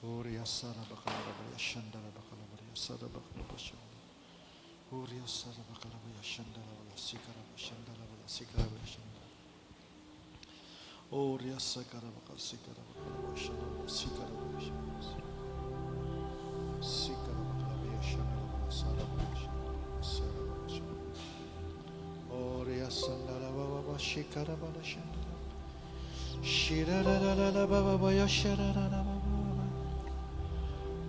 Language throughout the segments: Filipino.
Uriya sara bakalabaya shandala bakalabaya sara bakalabaya. Uriya sara bakalabaya shandala baya sikara shandala baya sikara shandala. Uriya sakara bakal sikara bakalabaya shandala sikara shandala. Sikara bakalabaya shandala baya sara baya shandala sara baya shandala. Uriya sandala baba sikara baya shandala. Shira la la la la baba baya shara la la baba.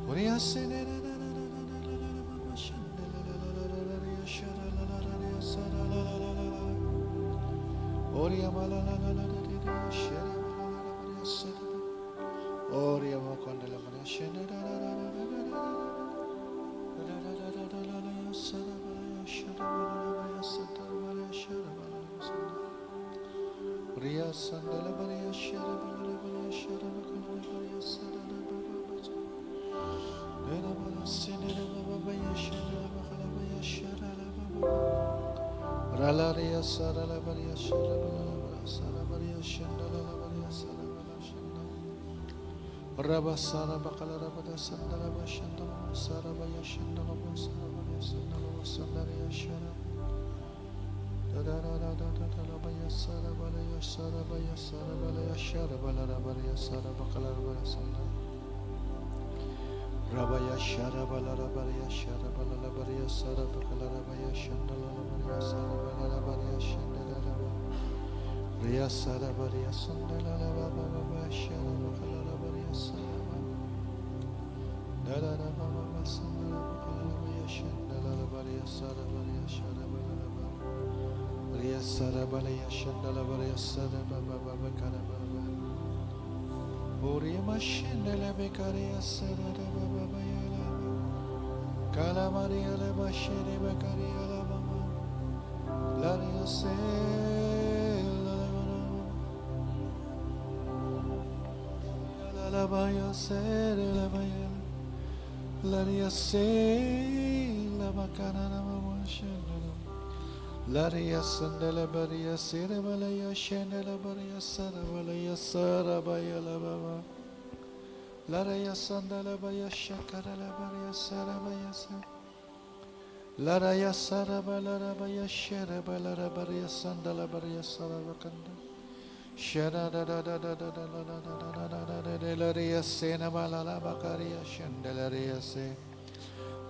Uriya sene la la la la la la la baba shandala la la la la la shara la la la la sara la la la la la. Uriya ma la la la la la shara la la la la sara. Uriya ma kandala ma shana la la la la la la la la la la la sara la shara la la la sara la shara la la sara. Uriya sandala la shara la la shara la la sara la la. Ralaria sarala baria sharabala sarabaria shandala baria sarabala shandala Rabasara bakala rabada sandala bashandala sarabaya shandala basarabaria sandala sandaria sharab da baya sarabala sarabaya sarabala sharabala rabaria sarabakala rabada sandala Rabaya sharabala rabaria sharabala rabaria sarabakala rabaya shandala rabaria sarabala rabaria shandala rabaria Riya sarabaria sandala rababa sharabakala rabaria sarabala Dala rababa sandala bakala rabaya shandala rabaria sarabaria sharabala rabaria Riya sarabala shandala rabaria sarababa bakala rabaria Uriya mashandala bekaria sarababa bayala Kalamaria leba shere bekaria leba Laria se la baya se la baya Laria se la bakana na mashandala Laria sandala baria sere balaya shandala baria sarabalaya sarabaya la baba Laria sandala baya shakara la baria sarabaya sa Laraya sarabala rabaya sharabala rabaria sandala baria sarabakanda Shara da da da da da da da da da da da da Laria sena balala bakaria shandalaria se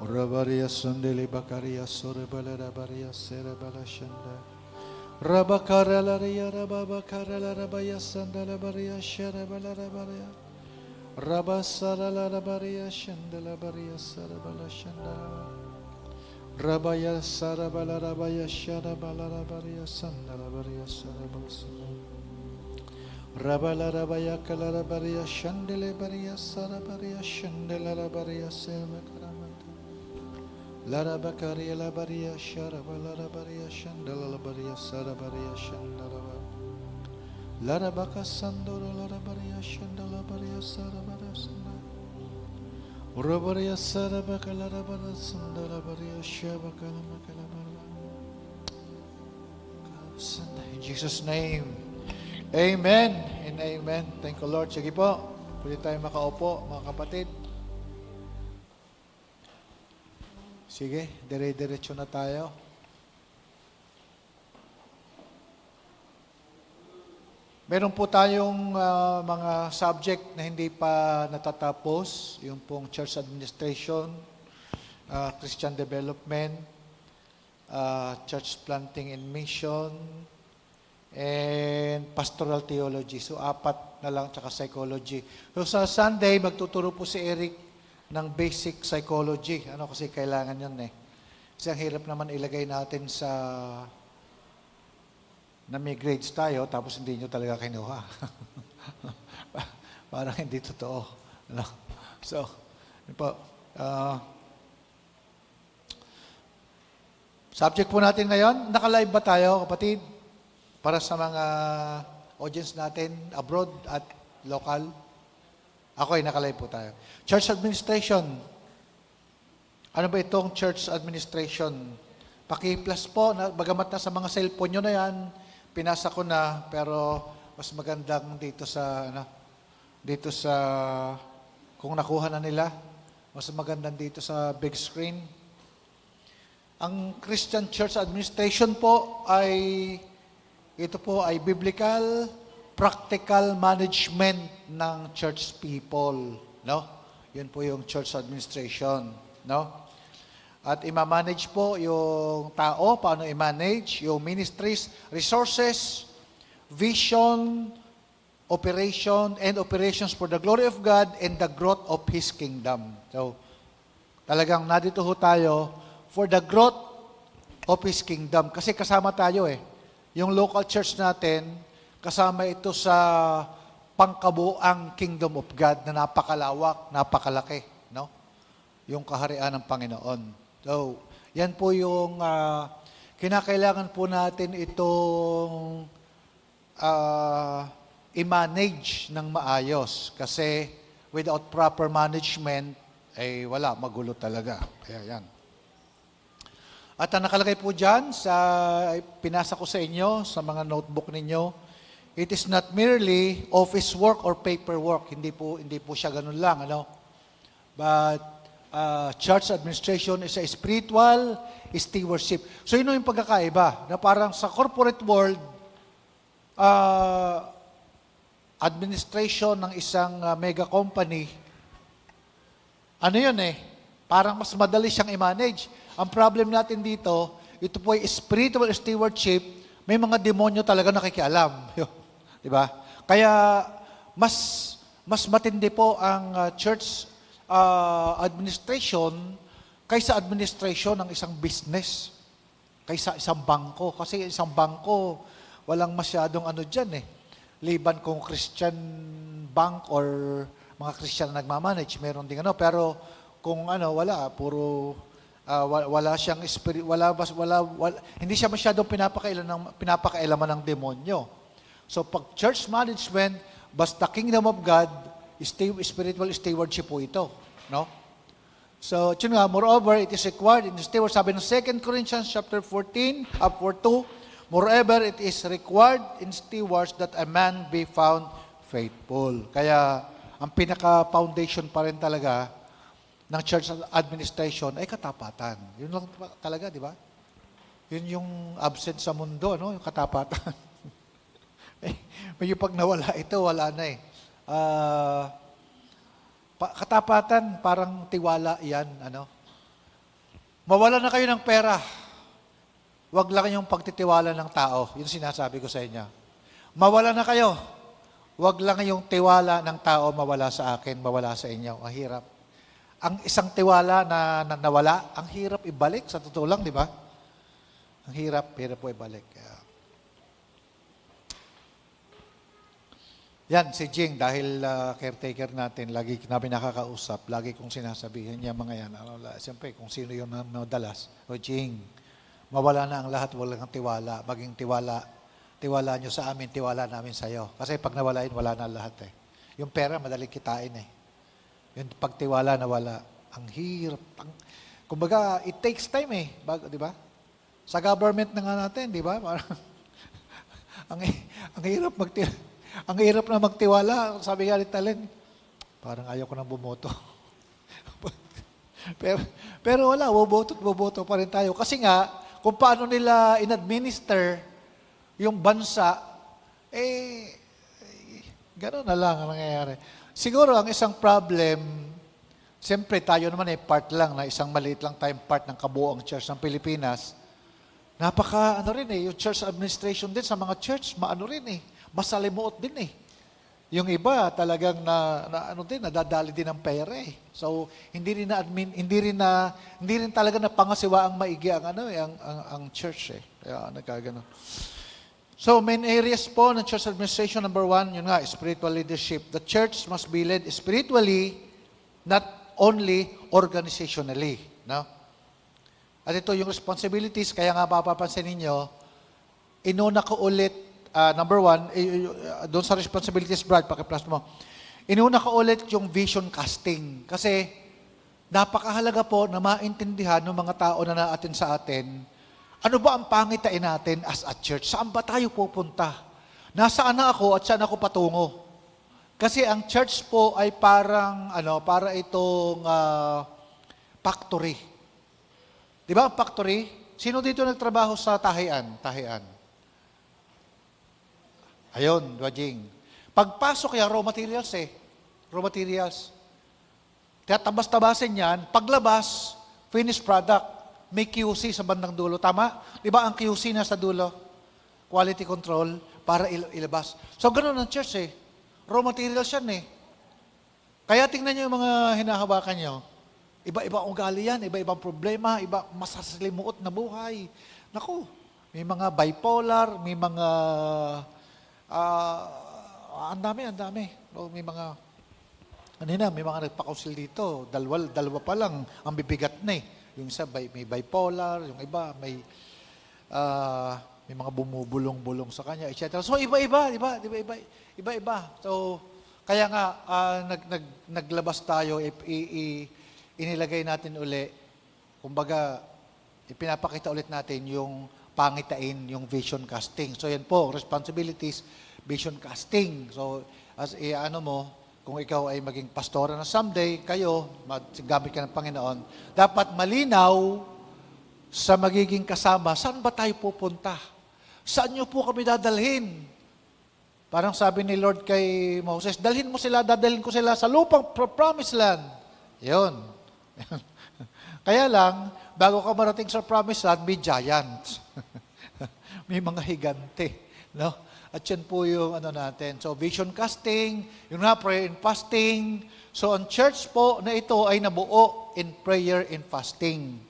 Rabaria sandali bakaria sorabala rabaria serabala shanda Rabakara laria rababakara la rabaya sandala baria sharabala rabaria Rabasara la rabaria shandala baria sarabala shandala Rabaya sarabala rabaya sharabala rabaria sandala baria sarabala Rabala rabaya kala rabaria shandele baria sarabaria shandela rabaria sema karamanta Lara bakaria la baria sharabala rabaria shandela rabaria sarabaria shandala Lara baka sandoro la rabaria shandela baria sarabara sandala Rabaria sarabakala rabara sandala baria shabakala makala In Jesus' name, Amen and Amen. Thank you, Lord. Sige po, pwede tayo makaupo, mga kapatid. Sige, dire-diretso na tayo. Meron po tayong mga subject na hindi pa natatapos, yung pong church administration, Christian development, church planting and mission, and pastoral theology. So, 4 na lang, tsaka psychology. So, sa Sunday, magtuturo po si Eric ng basic psychology. Ano kasi kailangan yun eh. Kasi ang hirap naman ilagay natin sa na may grades tayo, tapos hindi nyo talaga kinuha. Parang hindi totoo. Ano? So, yun po. Subject po natin ngayon, naka-live ba tayo, kapatid? Para sa mga audience natin, abroad at local. Ako ay naka-live po tayo. Church administration. Ano ba itong church administration? Paki-plus po, bagamat na sa mga cellphone nyo na yan, pinasa ko na, pero mas magandang dito sa kung nakuha na nila, mas magandang dito sa big screen. Ang Christian Church Administration po ito po ay biblical, practical management ng church people, no? Yun po yung church administration, no? At i-manage po yung tao, paano i-manage, yung ministries, resources, vision, operation, and operations for the glory of God and the growth of His kingdom. So, talagang nandito ho tayo for the growth of His kingdom. Kasi kasama tayo Yung local church natin, kasama ito sa pangkabuang kingdom of God na napakalawak, napakalaki, no? Yung kaharian ng Panginoon. So, yan po yung kinakailangan po natin itong i-manage ng maayos. Kasi without proper management, wala, magulo talaga. Kaya yan. At ang nakalagay po dyan, pinasa ko sa inyo, sa mga notebook ninyo, it is not merely office work or paperwork. Hindi po siya ganun lang. But church administration is a spiritual stewardship. So yun yung pagkakaiba, na parang sa corporate world, administration ng isang mega company, parang mas madali siyang i-manage. Ang problem natin dito, ito po ay spiritual stewardship, may mga demonyo talaga nakikialam. Di ba? Kaya, mas matindi po ang church administration kaysa administration ng isang business, kaysa isang bangko. Kasi isang bangko, walang masyadong dyan Liban kung Christian bank or mga Christian na nagmamanage, meron din pero kung wala, puro wala siyang spirit, hindi siya masyadong pinapakailaman ng demonyo. So pag church management, basta kingdom of God, spiritual stewardship po ito, no? So, yun nga, moreover, it is required in the steward, sabi ng 2 Corinthians chapter 14, 4:2, moreover, it is required in stewards that a man be found faithful. Kaya, ang pinaka-foundation pa rin talaga ng church administration ay katapatan. Yun lang talaga, di ba? Yun yung absent sa mundo, no? Yung katapatan. Medyo pag nawala ito, wala na katapatan, parang tiwala yan, Mawala na kayo ng pera. Huwag lang yung pagtitiwala ng tao. Yun sinasabi ko sa inyo. Mawala na kayo. Huwag lang yung tiwala ng tao mawala sa akin, mawala sa inyo. Ang hirap. Ang isang tiwala na nawala, ang hirap ibalik. Sa totoo lang, di ba? Ang hirap po ibalik. Yan, si Jing, dahil caretaker natin, lagi namin nakakausap, lagi kong sinasabihin niya mga yan. Siyempre, kung sino yung nadalas, Jing, mawala na ang lahat, wala kang tiwala. Maging tiwala nyo sa amin, tiwala namin sa iyo. Kasi pag nawalain, wala na lahat Yung pera, madaling kitain Yung pagtiwala na wala, ang hirap. Kumbaga, it takes time di ba? Sa government na nga natin, di ba? Ang hirap na magtiwala. Sabi nga ni Talen, parang ayaw ko nang bumoto. pero wala, buboto pa rin tayo. Kasi nga, kung paano nila in-administer yung bansa, gano'n na lang ang nangyayari. Siguro, ang isang problem, siyempre tayo naman part lang, na isang maliit lang tayong part ng kabuoang church ng Pilipinas. Napaka, yung church administration din sa mga church, masalimuot din Yung iba talagang nadadali din ng pera So, hindi rin talaga napangasiwa ang maigi ang church Kaya nagkagano. So, main areas po ng church administration, number 1, yun nga, spiritual leadership. The church must be led spiritually, not only organizationally. No? At ito yung responsibilities, kaya nga mapapansin ninyo, inuna ko ulit, number 1, doon sa responsibilities, Brad, paki-plus mo, inuna ko ulit yung vision casting. Kasi, napakahalaga po na maintindihan ng mga tao na naatin sa atin, ano ba ang pangitain natin as a church? Saan ba tayo pupunta? Nasaan na ako at saan ako patungo? Kasi ang church po ay parang, para itong factory. Di ba ang factory? Sino dito nagtrabaho sa tahian? Tahian. Ayun, Dwajing. Pagpasok yan, raw materials eh. Raw materials. Kaya tabas-tabasin yan, paglabas, finished product, may QC sa bandang dulo. Tama? Di ba ang QC na sa dulo? Quality control, para ilabas. So, ganun ang church eh. Raw materials yan eh. Kaya tingnan nyo yung mga hinahawakan nyo. Iba-iba ugali yan, iba-ibang problema, iba masasalimuot na buhay. Naku, may mga bipolar, may mga, ang dami. No, may mga, may mga nagpa-counsel dito, dalawa pa lang, ang bibigat na eh. Yung isa may bipolar, yung iba may mga bumubulong-bulong sa kanya, etc. So iba-iba. So kaya nga naglabas tayo, inilagay natin uli, kumbaga ipinapakita ulit natin yung pangitain, yung vision casting. So yan po, responsibilities, vision casting. So as kung ikaw ay maging pastora na someday, kayo, gamit ka ng Panginoon, dapat malinaw sa magiging kasama, saan ba tayo pupunta? Saan niyo po kami dadalhin? Parang sabi ni Lord kay Moses, dadalhin ko sila sa lupang promised land. Yun. Kaya lang, bago ka marating sa promised land, may giants. May mga higante. No? At yan po yung natin. So, vision casting, yung prayer and fasting. So, ang church po na ito ay nabuo in prayer and fasting.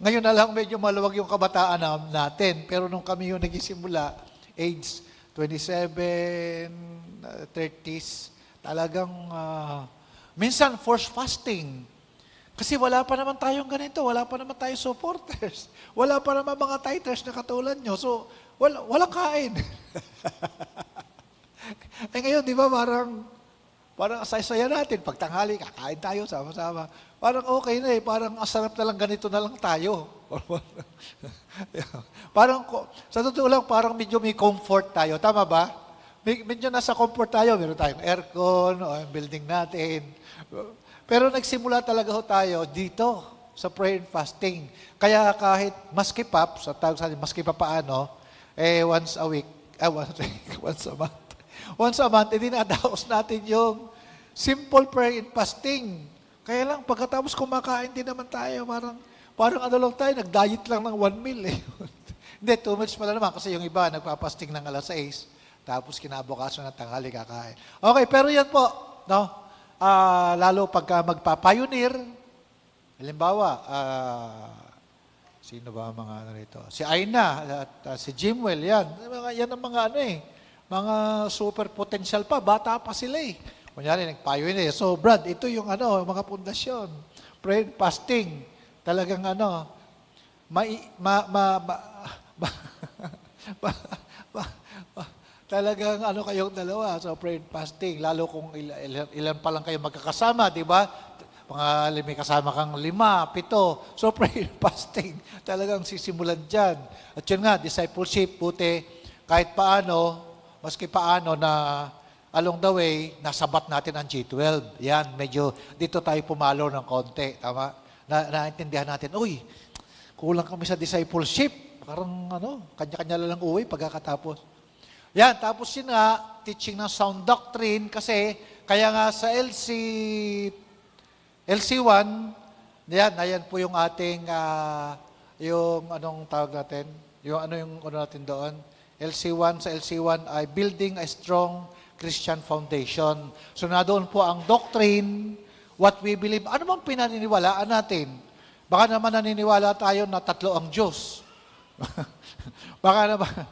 Ngayon na lang medyo maluwag yung kabataan natin. Pero nung kami yung nagsisimula, age 27, 30s, talagang minsan forced fasting. Kasi wala pa naman tayong ganito, wala pa naman tayong supporters, wala pa naman mga titers na katulad nyo. So, walang kain. Ngayon, di ba, parang asay-saya natin. Pag tanghali, kakain tayo, sama-sama. Parang okay na eh. Parang asarap na lang, ganito na lang tayo. Parang, sa totoo lang, parang medyo may comfort tayo. Tama ba? Medyo nasa comfort tayo. Meron tayong aircon, o yung building natin. Pero nagsimula talaga tayo dito sa prayer and fasting. Kaya kahit maski pap, sa tawag sa atin, maski pa paano, once a week, once a month. Once a month, dinadaos natin yung simple prayer and fasting. Kaya lang, pagkatapos kumakain din naman tayo, parang lang tayo, nag-diet lang ng 1 meal eh. Hindi, 2 meals pala naman kasi yung iba nagpapasting ng alas 6, tapos kinabukasan ng tanghali kakain. Okay, pero yan po, no? Lalo pagka magpa-pioneer, halimbawa, sino ba ang mga rito? Si Aina at si Jimwell, yan. Yan ang mga mga super potential pa, bata pa sila eh. Kunyari, nag-pioneer. So, Brad, ito yung mga pundasyon. Prayer, fasting. Talagang talagang kayong dalawa. So, prayer and fasting. Lalo kung ilan pa lang kayo magkakasama, di ba? May kasama kang 5, 7. So, prayer and fasting. Talagang sisimulan dyan. At yun nga, discipleship, buti, kahit paano, maski paano na along the way, nasabat natin ang G12. Yan, medyo dito tayo pumalo ng konti. Tama? Naintindihan natin, uy, kulang kami sa discipleship. Parang kanya-kanya lang uwi pagkakatapos. Yan, tapos yun nga, teaching ng sound doctrine kasi, kaya nga sa LC1, yan po yung ating, yung anong tawag natin? Yung natin doon? LC1, sa LC1 ay building a strong Christian foundation. So na doon po ang doctrine, what we believe. Ano bang pinaniniwalaan natin? Baka naman naniniwala tayo na 3 ang Diyos. Baka naman.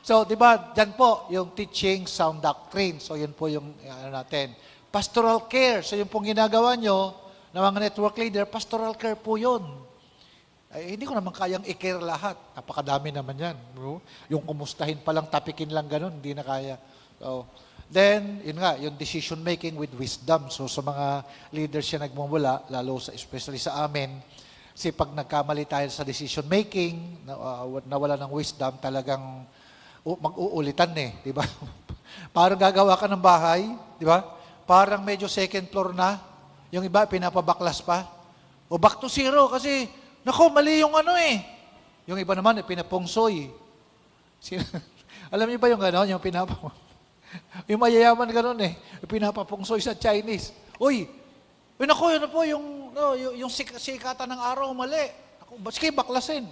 So, di ba, dyan po yung teaching sound doctrine. So, yun po yung natin. Pastoral care. So, yung pong ginagawa nyo ng mga network leader, pastoral care po yun. Hindi ko naman kayang i-care lahat. Napakadami naman yan. Bro. Yung kumustahin palang, tapikin lang ganun, hindi na kaya. So, then, yun nga, yung decision making with wisdom. So, sa mga leaders siya nagmumula, lalo especially sa amin, kasi pag nagkamali tayo sa decision making, nawala ng wisdom, talagang mag-uulitan eh, di ba? Parang gagawa ka ng bahay, di ba? Parang medyo second floor na. Yung iba, pinapabaklas pa. O back to zero kasi, nako, mali yung ano eh. Yung iba naman, pinapungsoy. Alam niyo ba yung gano'n? Yung yung mayayaman gano'n eh. Yung pinapapungsoy sa Chinese. Uy, nako, yun po, yung sikatan ng araw, mali. Ako, sige, baklasin.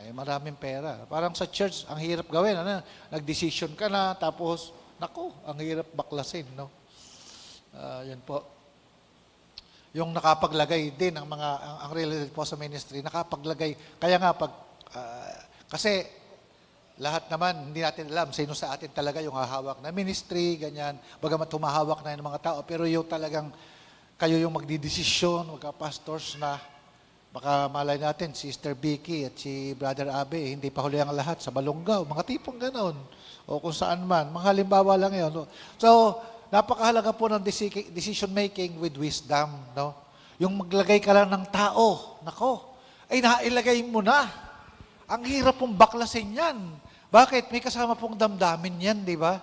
Eh, maraming pera. Parang sa church, ang hirap gawin. Ano? Nag-decision ka na, tapos, nako, ang hirap baklasin. No? Yan po. Yung nakapaglagay din, ang related po sa ministry, nakapaglagay. Kaya nga, kasi, lahat naman, hindi natin alam sino sa atin talaga yung hahawak na ministry, ganyan. Bagamat humahawak na yung mga tao, pero yung talagang kayo yung magdidesisyon, magka-pastors na baka malay natin, Sister Vicky at si Brother Abe, hindi pa huli ang lahat sa Balongaw, mga tipong ganon, o kung saan man, mga halimbawa lang yun. No? So, napakahalaga po ng decision making with wisdom. No? Yung maglagay ka lang ng tao, nako, ay nailagay mo na. Ang hirap pong baklasin yan. Bakit? May kasama pong damdamin yan, di ba?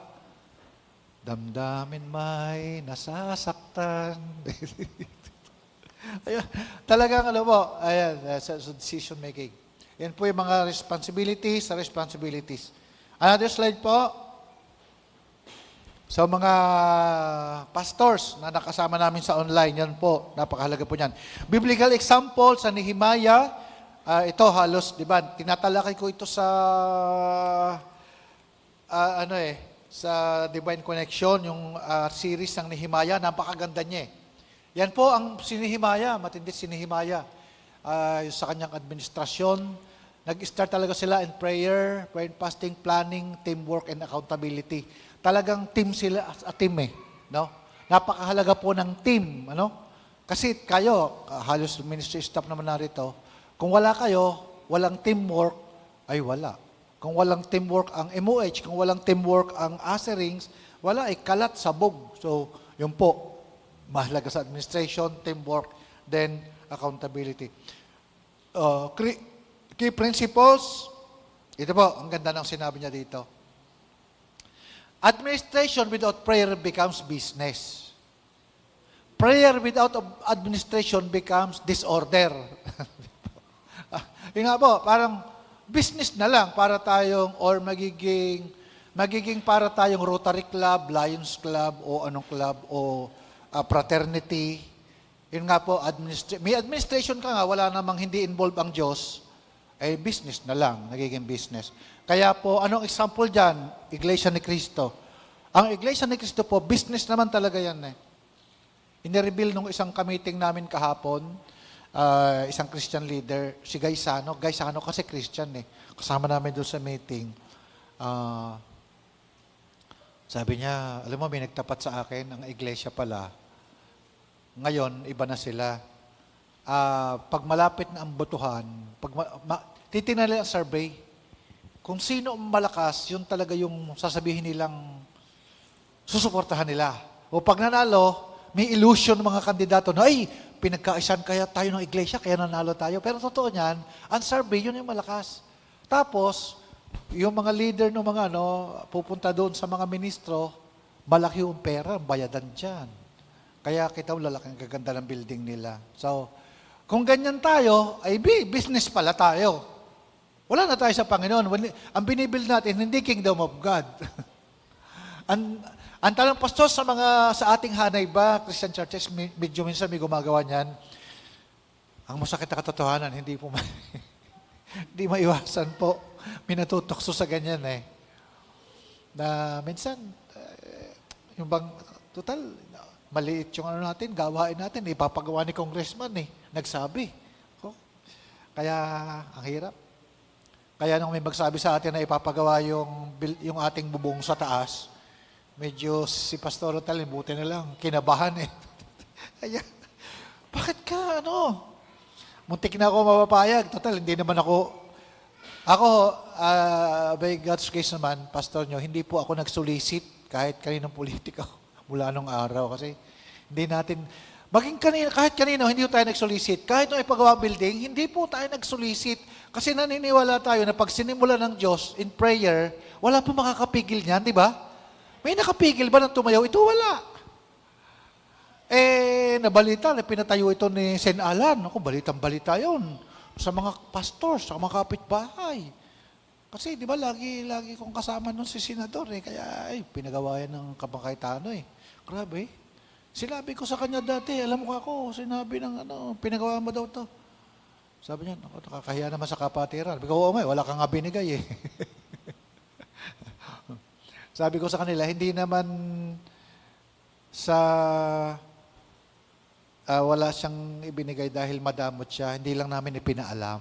Damdamin may nasasaktan. Ayan, talagang, alam mo, ayan, sa decision making. Yan po yung mga responsibilities. Another slide po. So, mga pastors na nakasama namin sa online, yan po, napakahalaga po yan. Biblical example sa Nehemiah, ito halos, di ba, tinatalakay ko ito sa, sa Divine Connection, yung series ng Nehemiah, napakaganda niya eh. Yan po ang si Nehemiah, matindi si Nehemiah. Sa kanyang administrasyon, nag-start talaga sila in prayer and fasting, planning, teamwork, and accountability. Talagang team sila, a team eh. No? Napakahalaga po ng team. Ano? Kasi kayo, halos ministry staff naman narito, kung wala kayo, walang teamwork, ay wala. Kung walang teamwork ang MOH, kung walang teamwork ang Aserings, wala, kalat, sabog. So, yun po. Mahalaga sa administration, teamwork, then accountability. Key principles, ito po, ang ganda ng sinabi niya dito. Administration without prayer becomes business. Prayer without administration becomes disorder. Yung nga po, parang business na lang para tayong, or magiging para tayong Rotary Club, Lions Club, o anong club, o fraternity. Yun nga po, may administration ka nga, wala namang hindi involved ang Diyos, ay business na lang, nagiging business. Kaya po, anong example dyan? Iglesia ni Cristo. Ang Iglesia ni Cristo po, business naman talaga yan eh. Inireveal nung isang ka-meeting namin kahapon, isang Christian leader, si Gaisano kasi Christian eh. Kasama namin doon sa meeting. Sabi niya, alam mo, may nagtapat sa akin, ang iglesia pala, ngayon, iba na sila. Pag malapit na ang botohan, titingnan nila ang survey. Kung sino ang malakas, yun talaga yung sasabihin nilang susuportahan nila. O pag nanalo, may illusion ng mga kandidato na, ay, pinagkaisan kaya tayo ng iglesia, kaya nanalo tayo. Pero totoo niyan, ang survey, yun yung malakas. Tapos, yung mga leader ng mga pupunta doon sa mga ministro, malaki yung pera, bayadan dyan. Kaya kita lalaking gaganda ng building nila. So, kung ganyan tayo, ay business pala tayo. Wala na tayo sa Panginoon. Ang binibuild natin, hindi kingdom of God. ang tanong, pastor, sa ating hanay ba, Christian churches, medyo minsan may gumagawa niyan. Ang masakit na katotohanan, hindi po hindi maiwasan po. Minatutokso sa ganyan eh. Na minsan, yung bang, total, maliit yung natin, gawain natin, ipapagawa ni congressman eh, nagsabi. Kaya, ang hirap. Kaya nung may magsabi sa atin na ipapagawa yung ating bubong sa taas, medyo si Pastor Talin, buti na lang, kinabahan eh. Kaya, bakit ka, muntik na ako mapapayag. Total, hindi naman ako, by God's grace naman, pastor nyo, hindi po ako nagsolicit kahit kaninong politiko mula nung araw. Kasi hindi natin, kahit kanino, hindi tayo nagsolicit. Kahit nung ipagawa building, hindi po tayo nagsolicit. Kasi naniniwala tayo na pag sinimula ng Diyos in prayer, wala po makakapigil niyan, di ba? May nakapigil ba ng tumayaw? Ito wala. Nabalita na pinatayo ito ni Sen Alan. Ako, balitang-balita yon sa mga pastors, sa mga kapitbahay. Kasi, di ba, lagi kong kasama nun si Senador Kaya, pinagawa yan ng Kabangkaitano Grabe. Sinabi ko sa kanya dati, alam mo ako, sinabi ng pinagawa mo daw to. Sabi niya, ako, nakakahiya naman sa kapatiran. Sabi ko, oo nga, wala kang nga binigay Sabi ko sa kanila, hindi naman sa wala siyang ibinigay dahil madamot siya, hindi lang namin ipinaalam.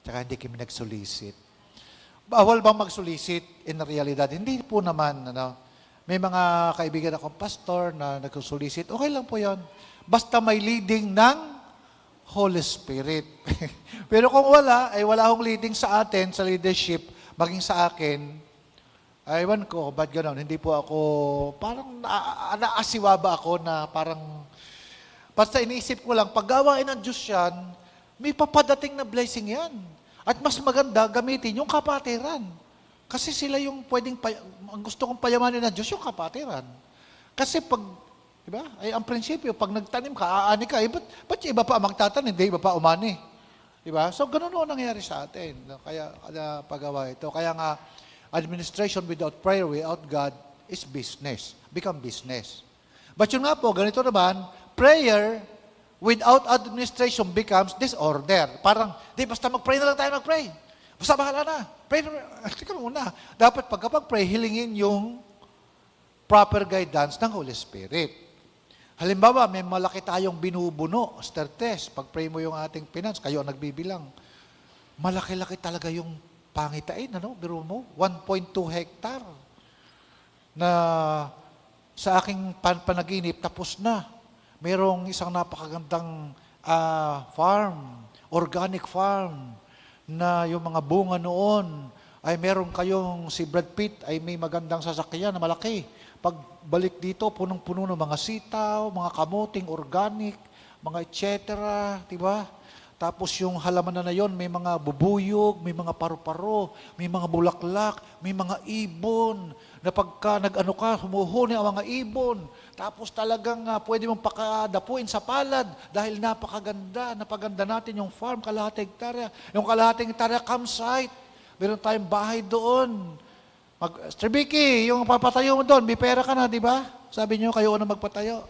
Tsaka hindi kami nagsulisit. Bawal bang magsulisit in realidad? Hindi po naman. May mga kaibigan akong pastor na nagsulisit. Okay lang po yon. Basta may leading ng Holy Spirit. Pero kung wala, ay wala akong leading sa atin, sa leadership, maging sa akin, ewan ko, ba't gano'n? Hindi po ako, parang naasiwa ba ako na parang, basta iniisip ko lang, pag gawain ng Diyos yan, may papadating na blessing yan. At mas maganda, gamitin yung kapatiran. Kasi sila yung pwedeng, ang gusto kong payamanin ng Diyos, yung kapatiran. Kasi pag, di ba, ay ang prinsipyo, pag nagtanim ka, aani ka, ba't yung iba pa magtatanim, hindi iba pa umani? Di ba? So, ganun ang nangyari sa atin. Kaya, pagawa ito. Kaya nga, administration without prayer, without God, is business. Become business. But yun nga po, ganito naman, prayer without administration becomes disorder. Parang, basta mag-pray na lang tayo mag-pray. Basta bahala na. Pray na. Teka muna. Dapat pagkapag-pray, hilingin yung proper guidance ng Holy Spirit. Halimbawa, may malaki tayong binubuno, Stertes, pag-pray mo yung ating finance, kayo ang nagbibilang. Malaki-laki talaga yung pangitain, biro mo, 1.2 hectare na sa aking panaginip, tapos na. Merong isang napakagandang farm, organic farm, na yung mga bunga noon, ay meron kayong, si Brad Pitt, ay may magandang sasakyan na malaki. Pagbalik dito, punong-puno ng mga sitaw, mga kamuting, organic, mga et cetera, diba? Tapos yung halaman na yon, may mga bubuyog, may mga paru-paro, may mga bulaklak, may mga ibon, na pagka nag-ano ka, humuhuni ang mga ibon. Tapos talagang pwede mong pakadapuin sa palad dahil napaganda natin yung farm, kalahating hektarya. Yung kalahating hektarya campsite. Meron tayong bahay doon. Sir Vicky, yung papatayo mo doon, may pera ka na, di ba? Sabi niyo, kayo na magpatayo.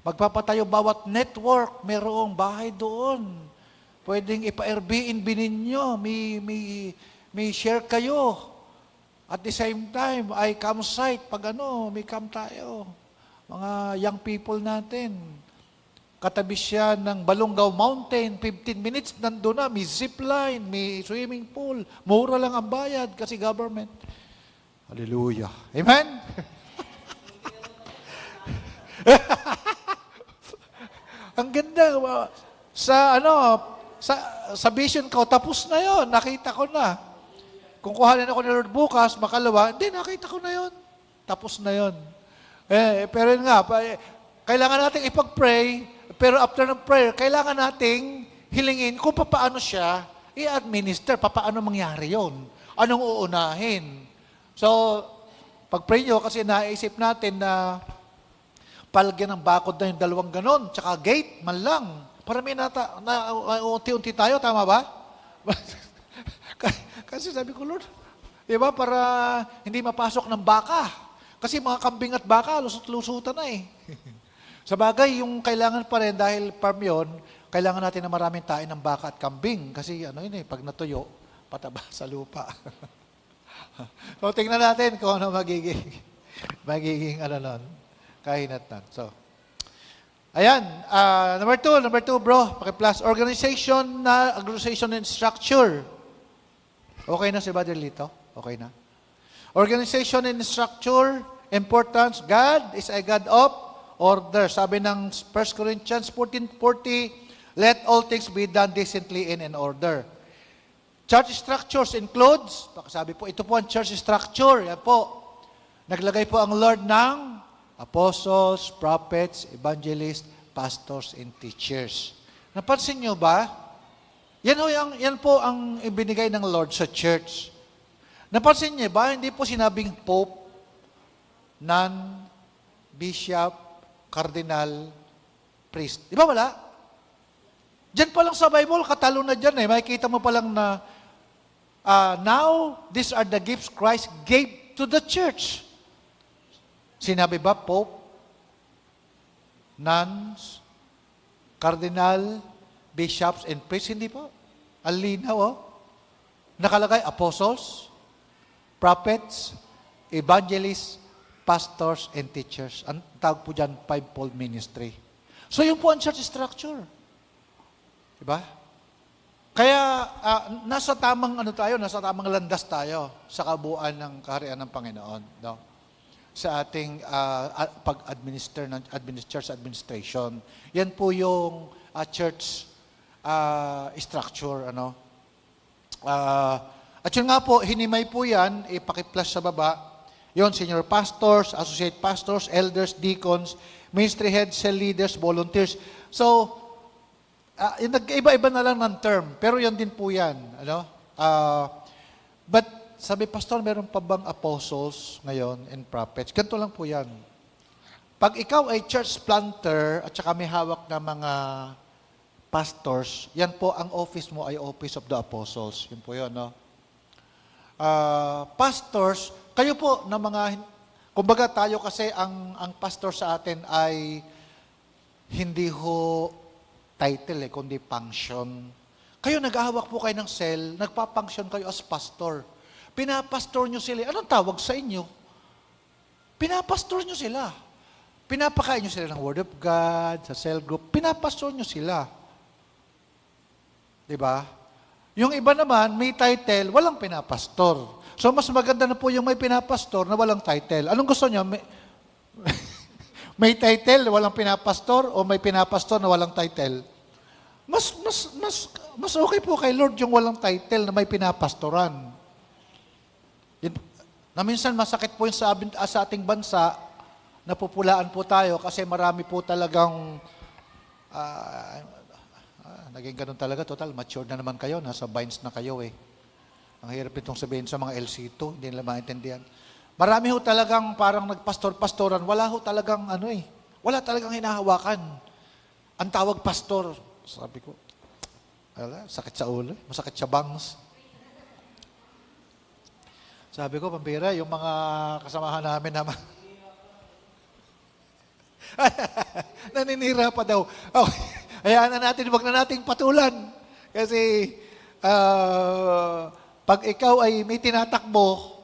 Magpapatayo bawat network, merong bahay doon. Pwedeng ipa-Airbnb ninyo, may share kayo. At the same time, ay campsite, pag may camp tayo. Mga young people natin. Katabi siya ng Balongaw Mountain, 15 minutes, nandun na, may zipline, may swimming pool. Mura lang ang bayad kasi government. Hallelujah. Amen? Ang ganda. Sa vision ko, tapos na yon, nakita ko na. Kung kuhanin ako ni Lord bukas, makalawa, hindi, nakita ko na yon. Tapos na yon. Pero yun nga, kailangan natin ipag-pray, pero after ng prayer, kailangan nating hilingin kung paano siya i-administer, paano mangyari yon. Anong uunahin. So, pag-pray nyo, kasi naisip natin na palagyan ng bakod na yung dalawang ganon, tsaka gate, man lang. Para may unti-unti tayo, tama ba? Kasi sabi ko, Lord, diba, para hindi mapasok ng baka. Kasi mga kambing at baka, lusot-lusutan na Sa bagay, yung kailangan pa rin, dahil farm yun, kailangan natin na maraming tain ng baka at kambing. Kasi pag natuyo, pataba sa lupa. So, tingnan natin kung ano magiging kahinatnan. So, ayan, number two, bro, paki-plus, organization and structure. Okay na si Brother Lito? Okay na? Organization and structure, importance, God is a God of order. Sabi ng 1 Corinthians 14:40, let all things be done decently and in order. Church structures includes, sabi po, ito po ang church structure. Yan po. Naglagay po ang Lord ng apostles, prophets, evangelists, pastors, and teachers. Napansin nyo ba? Yan po ang ibinigay ng Lord sa church. Napansin niyo ba? Hindi po sinabing Pope, nun, bishop, cardinal, priest. Di ba wala? Diyan pa lang sa Bible, katalo na dyan eh. Makikita mo pa lang na, now, these are the gifts Christ gave to the church. Sinabi ba, Pope, nuns, cardinal, bishops, and priests? Hindi po. Ang linaw, oh. Nakalagay, apostles, prophets, evangelists, pastors, and teachers. Ang tawag po dyan, fivefold ministry. So, yun po ang church structure. Diba? Kaya, nasa tamang nasa tamang landas tayo sa kabuuan ng kaharian ng Panginoon. No? Sa ating pag-administer ng church administration. Yan po yung church structure. At yun nga po, hinimay po yan, ipaki-plus sa baba. Yun, senior pastors, associate pastors, elders, deacons, ministry heads, cell leaders, volunteers. So, nag-iba-iba na lang ng term, pero yan din po yan. But, sabi, Pastor, meron pa bang apostles ngayon and prophets? Ganito lang po yan. Pag ikaw ay church planter at saka may hawak na mga pastors, yan po, ang office mo ay office of the apostles. Yun po yun, no? Pastors, kayo po na mga, kumbaga tayo kasi ang pastor sa atin ay hindi ho title kundi function. Kayo nag-ahawak po kayo ng cell, nagpa-function kayo as pastor. Pinapastor nyo sila. Anong tawag sa inyo? Pinapastor nyo sila. Pinapakain nyo sila ng Word of God, sa cell group. Pinapastor nyo sila. Diba? Yung iba naman, may title, walang pinapastor. So, mas maganda na po yung may pinapastor na walang title. Anong gusto nyo? May title, walang pinapastor, o may pinapastor na walang title? Mas okay po kay Lord yung walang title na may pinapastoran. Na minsan masakit po yung sa ating bansa, napupulaan po tayo kasi marami po talagang naging ganun talaga, total, mature na naman kayo, nasa binds na kayo eh. Ang hirap itong sabihin sa mga LC2, hindi nila maintindihan. Marami ho talagang parang nagpastor-pastoran, wala ho talagang wala talagang hinahawakan. Ang tawag pastor, sabi ko, sakit sa ulo, masakit sa bangs. Sabi ko, pambira, yung mga kasamahan namin naman, naninira pa daw. Okay. Hayaan na natin, wag na nating patulan. Kasi, pag ikaw ay may tinatakbo,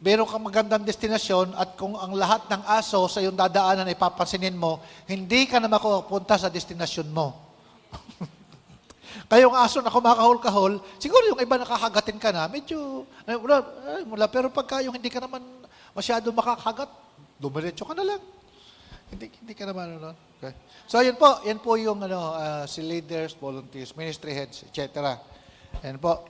meron kang magandang destinasyon at kung ang lahat ng aso sa iyong dadaanan ay papansinin mo, hindi ka na makupunta sa destinasyon mo. Kayong aso na kumakahol-kahol, siguro yung iba nakakagatin ka na, medyo, mula. Pero pagka yung hindi ka naman masyado makakagat, dumiretso ka na lang. Hindi ka naman, Okay. So, yan po yung, si leaders, volunteers, ministry heads, etc. Yan po.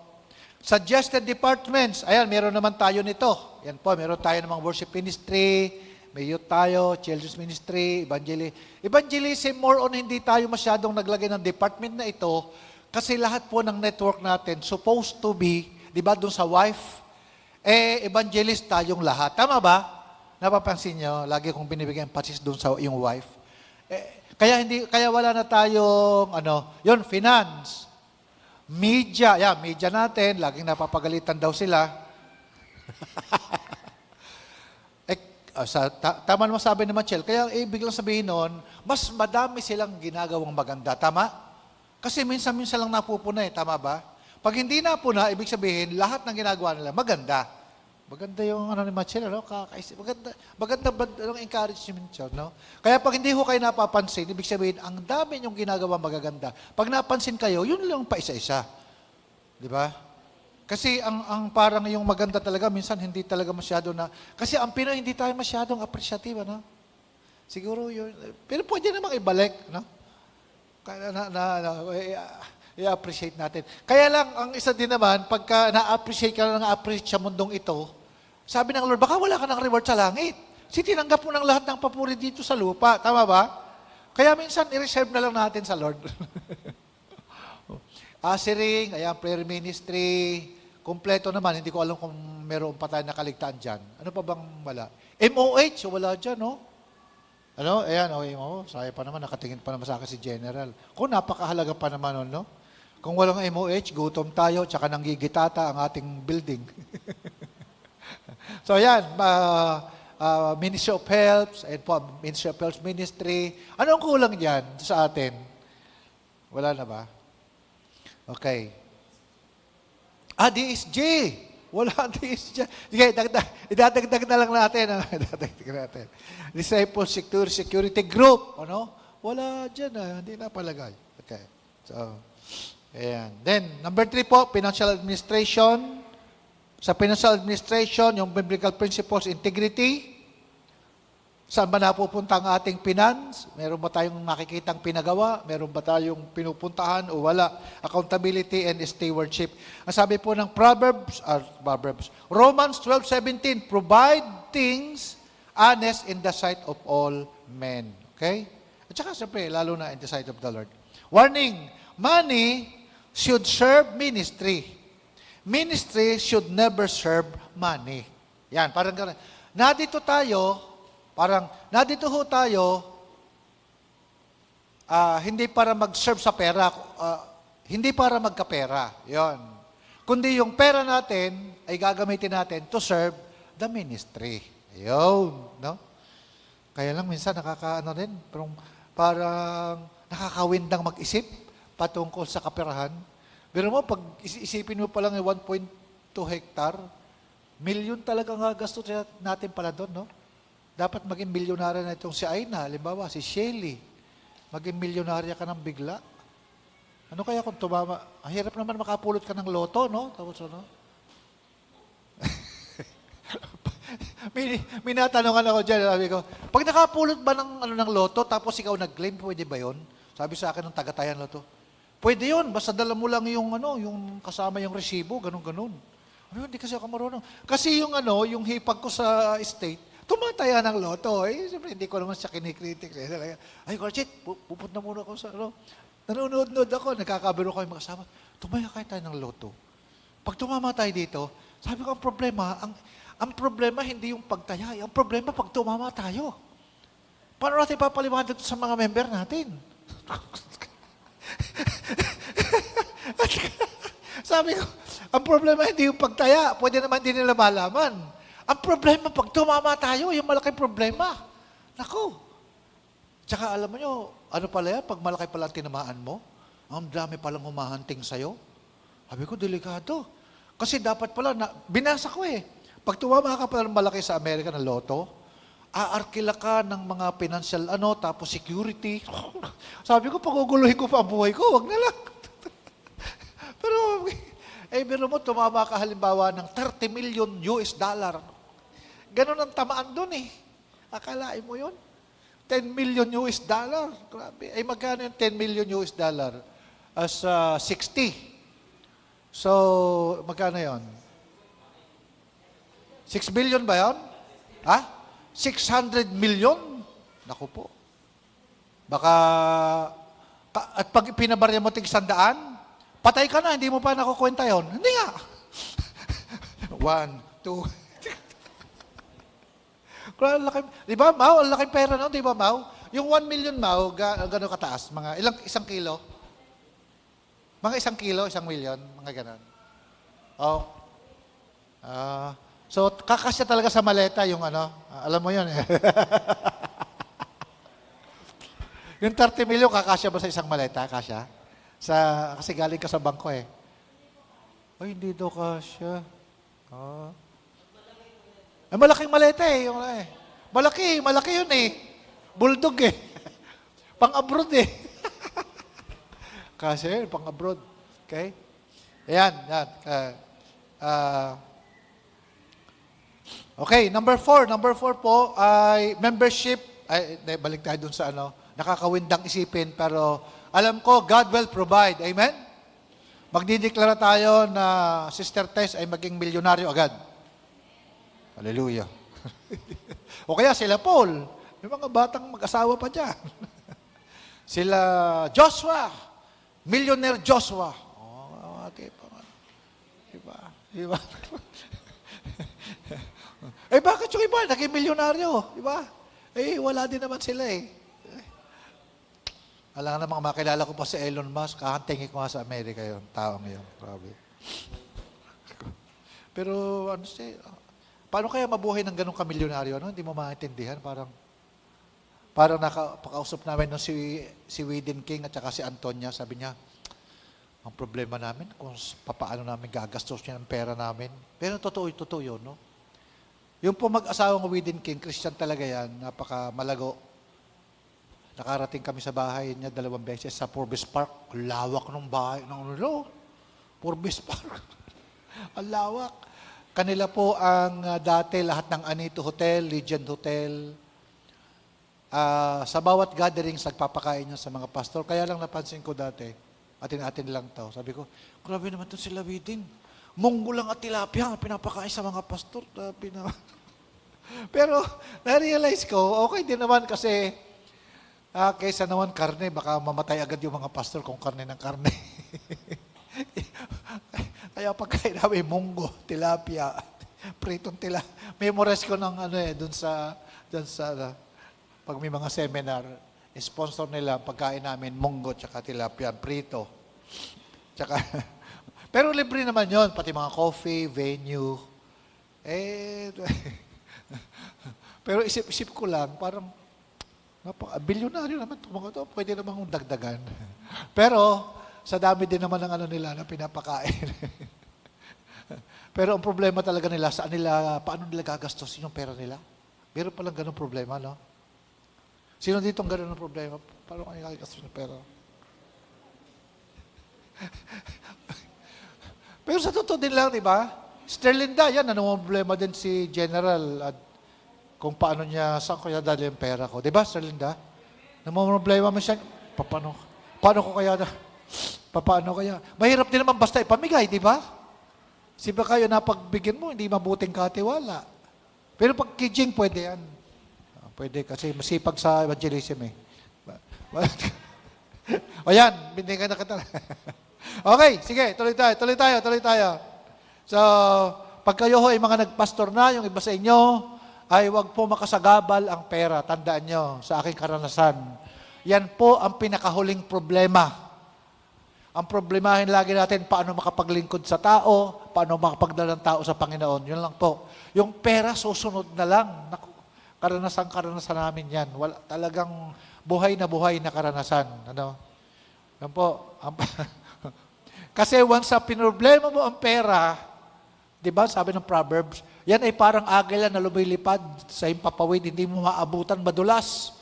Suggested departments. Ayan, meron naman tayo nito. Yan po, meron tayo namang worship ministry, may youth tayo, children's ministry, evangelism, more on hindi tayo masyadong naglagay ng department na ito kasi lahat po ng network natin supposed to be, di ba, dun sa wife, evangelist tayong lahat. Tama ba? Napapansin nyo, lagi kong binibigyan emphasis dun sa yung wife. Kaya wala na tayong, yun, finance. Media natin, laging napapagalitan daw sila. Tama naman sabi ni Machel, kaya biglang sabihin noon, mas madami silang ginagawang maganda. Tama? Kasi minsan-minsan lang napupuna tama ba? Pag hindi napuna, ibig sabihin, lahat ng ginagawa nila, maganda. Maganda yung ni Machel, kakaisip. Maganda encouragement yun, no? Kaya pag hindi ho kayo napapansin, ibig sabihin, ang dami yung ginagawa magaganda. Pag napansin kayo, yun lang pa isa-isa. Di ba? Kasi ang parang yung maganda talaga, minsan hindi talaga masyado na, kasi ang Pinoy hindi tayo masyadong appreciative, Siguro yun, pero pwede namang ibalik, Kaya i-appreciate natin. Kaya lang, ang isa din naman, pagka na-appreciate ka na appreciate sa mundong ito, sabi ng Lord, baka wala ka ng reward sa langit. Kasi tinanggap mo ng lahat ng papuri dito sa lupa. Tama ba? Kaya minsan, i-reserve na lang natin sa Lord. Ushering, prayer ministry, kompleto naman. Hindi ko alam kung meron pa tayo nakaligtaan dyan. Ano pa bang wala? MOH, wala dyan, no? Ano? Ayan, okay mo. Saya pa naman, nakatingin pa naman sa akin si General. Kung napakahalaga pa naman, no? Kung walang MOH, gutom tayo, tsaka nanggigitata ang ating building. So, ayan, Ministry of Health, and po, Ministry of Health Ministry. Ano ang kulang dyan sa atin? Wala na ba? Okay. DSG. Wala DSG. Sige, idadagdag na lang natin. Idadagdag natin. Disciple Security Group. Ano? Wala dyan. Hindi na palagay. Okay. So, ayan. Then, number 3 po, Financial Administration. Sa Financial Administration, yung Biblical Principles, Integrity. Saan ba napupunta ang ating finance? Meron ba tayong nakikitang pinagawa? Meron ba tayong pinupuntahan o wala? Accountability and stewardship. Ang sabi po ng Proverbs, Romans 12:17, provide things honest in the sight of all men. Okay? At saka siyempre, lalo na in the sight of the Lord. Warning, money should serve ministry. Ministry should never serve money. Yan, parang gano'n. Nandito ho tayo, hindi para mag-serve sa pera, hindi para magkapera. Yon. Kundi yung pera natin ay gagamitin natin to serve the ministry. Yun, no? Kaya lang minsan parang nakakawindang mag-isip patungkol sa kaperahan. Pero mo, pag isipin mo pa lang yung 1.2 hectare, milyon talaga nga gasto natin pala doon, no? Dapat maging milyonarya na itong si Aina, halimbawa, si Shelly. Maging milyonarya ka ng bigla. Ano kaya kung tumama? Ang hirap naman makapulot ka ng loto, no? Tapos ano? May natanungan ako dyan, sabi ko, pag nakapulot ba ng loto, tapos ikaw nag-claim, pwede ba yun? Sabi sa akin ng taga-tayan loto, pwede yun, basta dala mo lang yung kasama yung resibo, ganun-ganun. Hindi kasi ako marunong. Kasi yung hipag ko sa estate, tumataya ng loto. Siyempre, hindi ko naman siya kinikritik. Ay, Corchit, pupunta muna ako sa, nanonood ako, nagkakabiro ko yung mga kasama. Tumaya kayo tayo ng loto. Pag tumama tayo dito, sabi ko, ang problema hindi yung pagtaya. Ang problema pag tumama tayo. Paano natin papaliwanag sa mga member natin? Sabi ko, ang problema hindi yung pagtaya. Pwede naman din nila malaman. Ang problema, pag tumama tayo, yung malaking problema. Naku. Tsaka alam mo nyo, ano pala yan? Pag malaki pala tinamaan mo, ang dami palang humahanting sa'yo. Sabi ko, delikado. Kasi dapat pala, binasa ko pag tumama ka pala ng malaki sa Amerika ng loto, aarkila ka ng mga financial, tapos security. Sabi ko, paguguluhin ko pa ang buhay ko, wag na lang. Pero mo, tumama ka halimbawa ng $30 million. Ganon ang tamaan doon Akalain mo yun? $10 million. Grabe. Magkano yung $10 million? As 60. So, magkano yun? 6 billion ba yun? 600 million? Naku po. Baka, at pag pinabarya mo tig 100, patay ka na, hindi mo pa nakukwenta yun. Hindi nga. 1, 2. Di ba, Mau? Ang laking pera nun, di ba, Mau? Yung 1 million, Mau, gano'ng kataas? Isang kilo? Mga 1 kilo, 1 million, mga gano'n. So, kakasya talaga sa maleta yung alam mo yun Yung 30 million, kakasya ba sa isang maleta? Kasya? Kasi galing ka sa bangko Ay, hindi daw kasya. Malaking maleta yung malaki yun Bulldog Pang-abroad Kasi yun, pang-abroad. Okay? Ayan. Okay, number 4. Number 4 po ay membership. Balik tayo dun sa nakakawindang isipin, pero alam ko, God will provide. Amen? Magdideklara tayo na Sister Tess ay maging milyonaryo agad. Hallelujah. O kaya sila Paul, yung mga batang mag-asawa pa dyan. Sila Joshua, millionaire Joshua. Okay pa. Diba? Eh bakit yung iba, naging milyonaryo, di ba? Eh wala din naman sila eh. Alam nga namang makilala ko pa si Elon Musk, kahantingin ko nga sa Amerika yun, taong yun. Grabe. Pero ano siya, paano kaya mabuhay ng ganong kamilyonaryo? Ano? Hindi mo maintindihan. Parang nakakausap namin no, si Widen King at saka si Antonia. Sabi niya, ang problema namin kung paano namin gagastos niya ng pera namin. Pero totoo yun, no? Yung po mag-asawang Widen King, Christian talaga yan, napaka-malago. Nakarating kami sa bahay niya 2 beses sa Forbes Park. Lawak ng bahay. Forbes Park. Ang lawak. Kanila po ang dati lahat ng Anito Hotel, Legend Hotel. Sa bawat gatherings, nagpapakain niya sa mga pastor. Kaya lang napansin ko dati, atin-atin lang to. Sabi ko, grabe naman ito sila Widin. Munggo lang at tilapia ang pinapakain sa mga pastor. Pero, na-realize ko, okay din naman kasi kaysa naman karne, baka mamatay agad yung mga pastor kung karne ng karne. Kaya pagkain namin, munggo, tilapia, pritong tilapia. Memorize ko ng dun sa pag may mga seminar, sponsor nila, pagkain namin, munggo, tsaka tilapia, prito. Tsaka, pero libre naman yon, pati mga coffee, venue. Pero isip-isip ko lang, parang, bilyonaryo naman itong mga ito, pwede naman kong dagdagan. Pero, sa dami din naman ng nila na pinapakain. Pero ang problema talaga nila, paano nila gagastosin yung pera nila? Meron palang ganun problema, no? Sino dito ang ganun ng problema? Paano kayo gagastosin yung pera? Pero sa totoo din lang, di ba? Sterlinda, yan, ano problema din si General at kung paano niya, saan kaya dali yung pera ko. Di ba, Sterlinda? Namumroblema mo siya, paano kaya? Mahirap din naman basta ipamigay, di ba? Siba kayo napagbigyan mo, hindi mabuting katiwala. Pero pag kijing, pwede yan. Pwede kasi masipag sa evangelism eh. O yan, binigyan na kita. Okay, sige, tuloy tayo. So, pag kayo ay mga nagpastor na, yung iba sa inyo, ay wag po makasagabal ang pera. Tandaan nyo, sa aking karanasan. Yan po ang pinakahuling problema. Ang problemahin lagi natin, paano makapaglingkod sa tao, paano makapagdala ng tao sa Panginoon. Yun lang po. Yung pera, susunod na lang. Karanasan namin yan. Wala, talagang buhay na karanasan. Ano? Yan po. Kasi once sa pinroblema mo ang pera, di ba, sabi ng Proverbs, yan ay parang agila na lumilipad sa impapawid, hindi mo maabutan, madulas.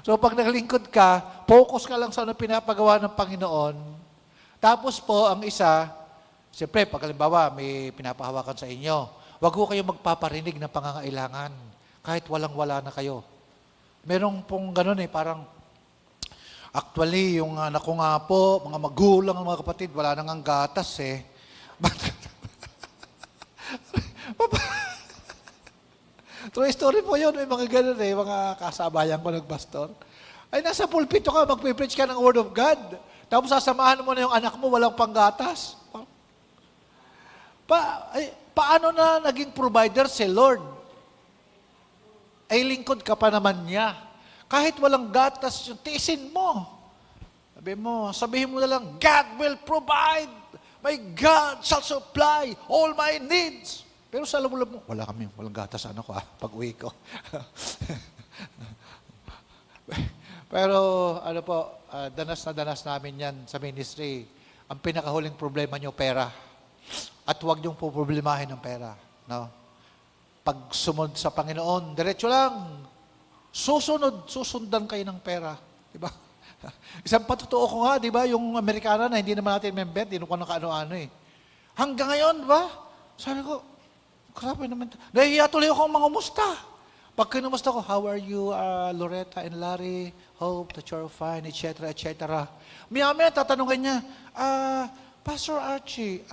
So pag naglingkod ka, focus ka lang sa ano pinapagawa ng Panginoon. Tapos po, ang isa, siyempre, pag halimbawa may pinapahawakan sa inyo, wag ko kayong magpaparinig ng pangangailangan kahit walang-wala na kayo. Merong pong ganun parang, actually, yung anak ko nga po, mga magulang, mga kapatid, wala nang ang gatas eh. True story po yun, may mga ganun mga kasabayan ko nagpastor. Ay, nasa pulpito ka, magpipreach ka ng Word of God. Tapos sasamahan mo na yung anak mo, walang panggatas. Paano na naging provider si Lord? Ay, lingkod ka pa naman niya. Kahit walang gatas, yung tiisin mo. Sabihin mo na lang, God will provide. My God shall supply all my needs. Pero sa alam mo, walang gatas pag uwi ko. Pero danas namin yan sa ministry. Ang pinakahuling problema nyo, pera. At huwag niyong poproblemahin ng pera. No? Pag sumunod sa Panginoon, diretso lang. Susundan kayo ng pera. Diba? Isang patutuo ko nga, di ba, yung Amerikana na hindi naman natin member, hindi naman kaano-ano Hanggang ngayon, ba? Sabi ko, grabe naman. Nahihiya tuloy akong mga musta. Pag kinumusta ko, how are you, Loretta and Larry? Hope that you're fine, etc., etc. Maya-maya, tatanungin niya, Pastor Archie,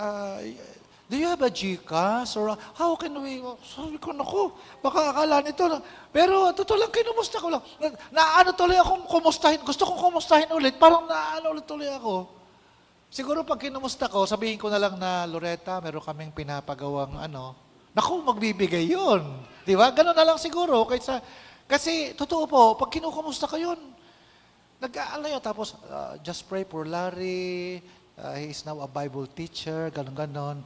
do you have a GCash? Or how can we? Sabi ko, naku, baka akala nito. Pero totoo lang, kinumusta ko lang. Naano tuloy akong kumustahin. Gusto kong kumustahin ulit. Parang naano ulit tuloy ako. Siguro pag kinumusta ko, sabihin ko na lang na, Loretta, meron kaming pinapagawang Naku, magbibigay yun. Di ba? Ganun na lang siguro. Kasi, totoo po, pag kinukumusta ka yun, nag-aalayo, tapos, just pray for Larry, he is now a Bible teacher, ganon-ganon.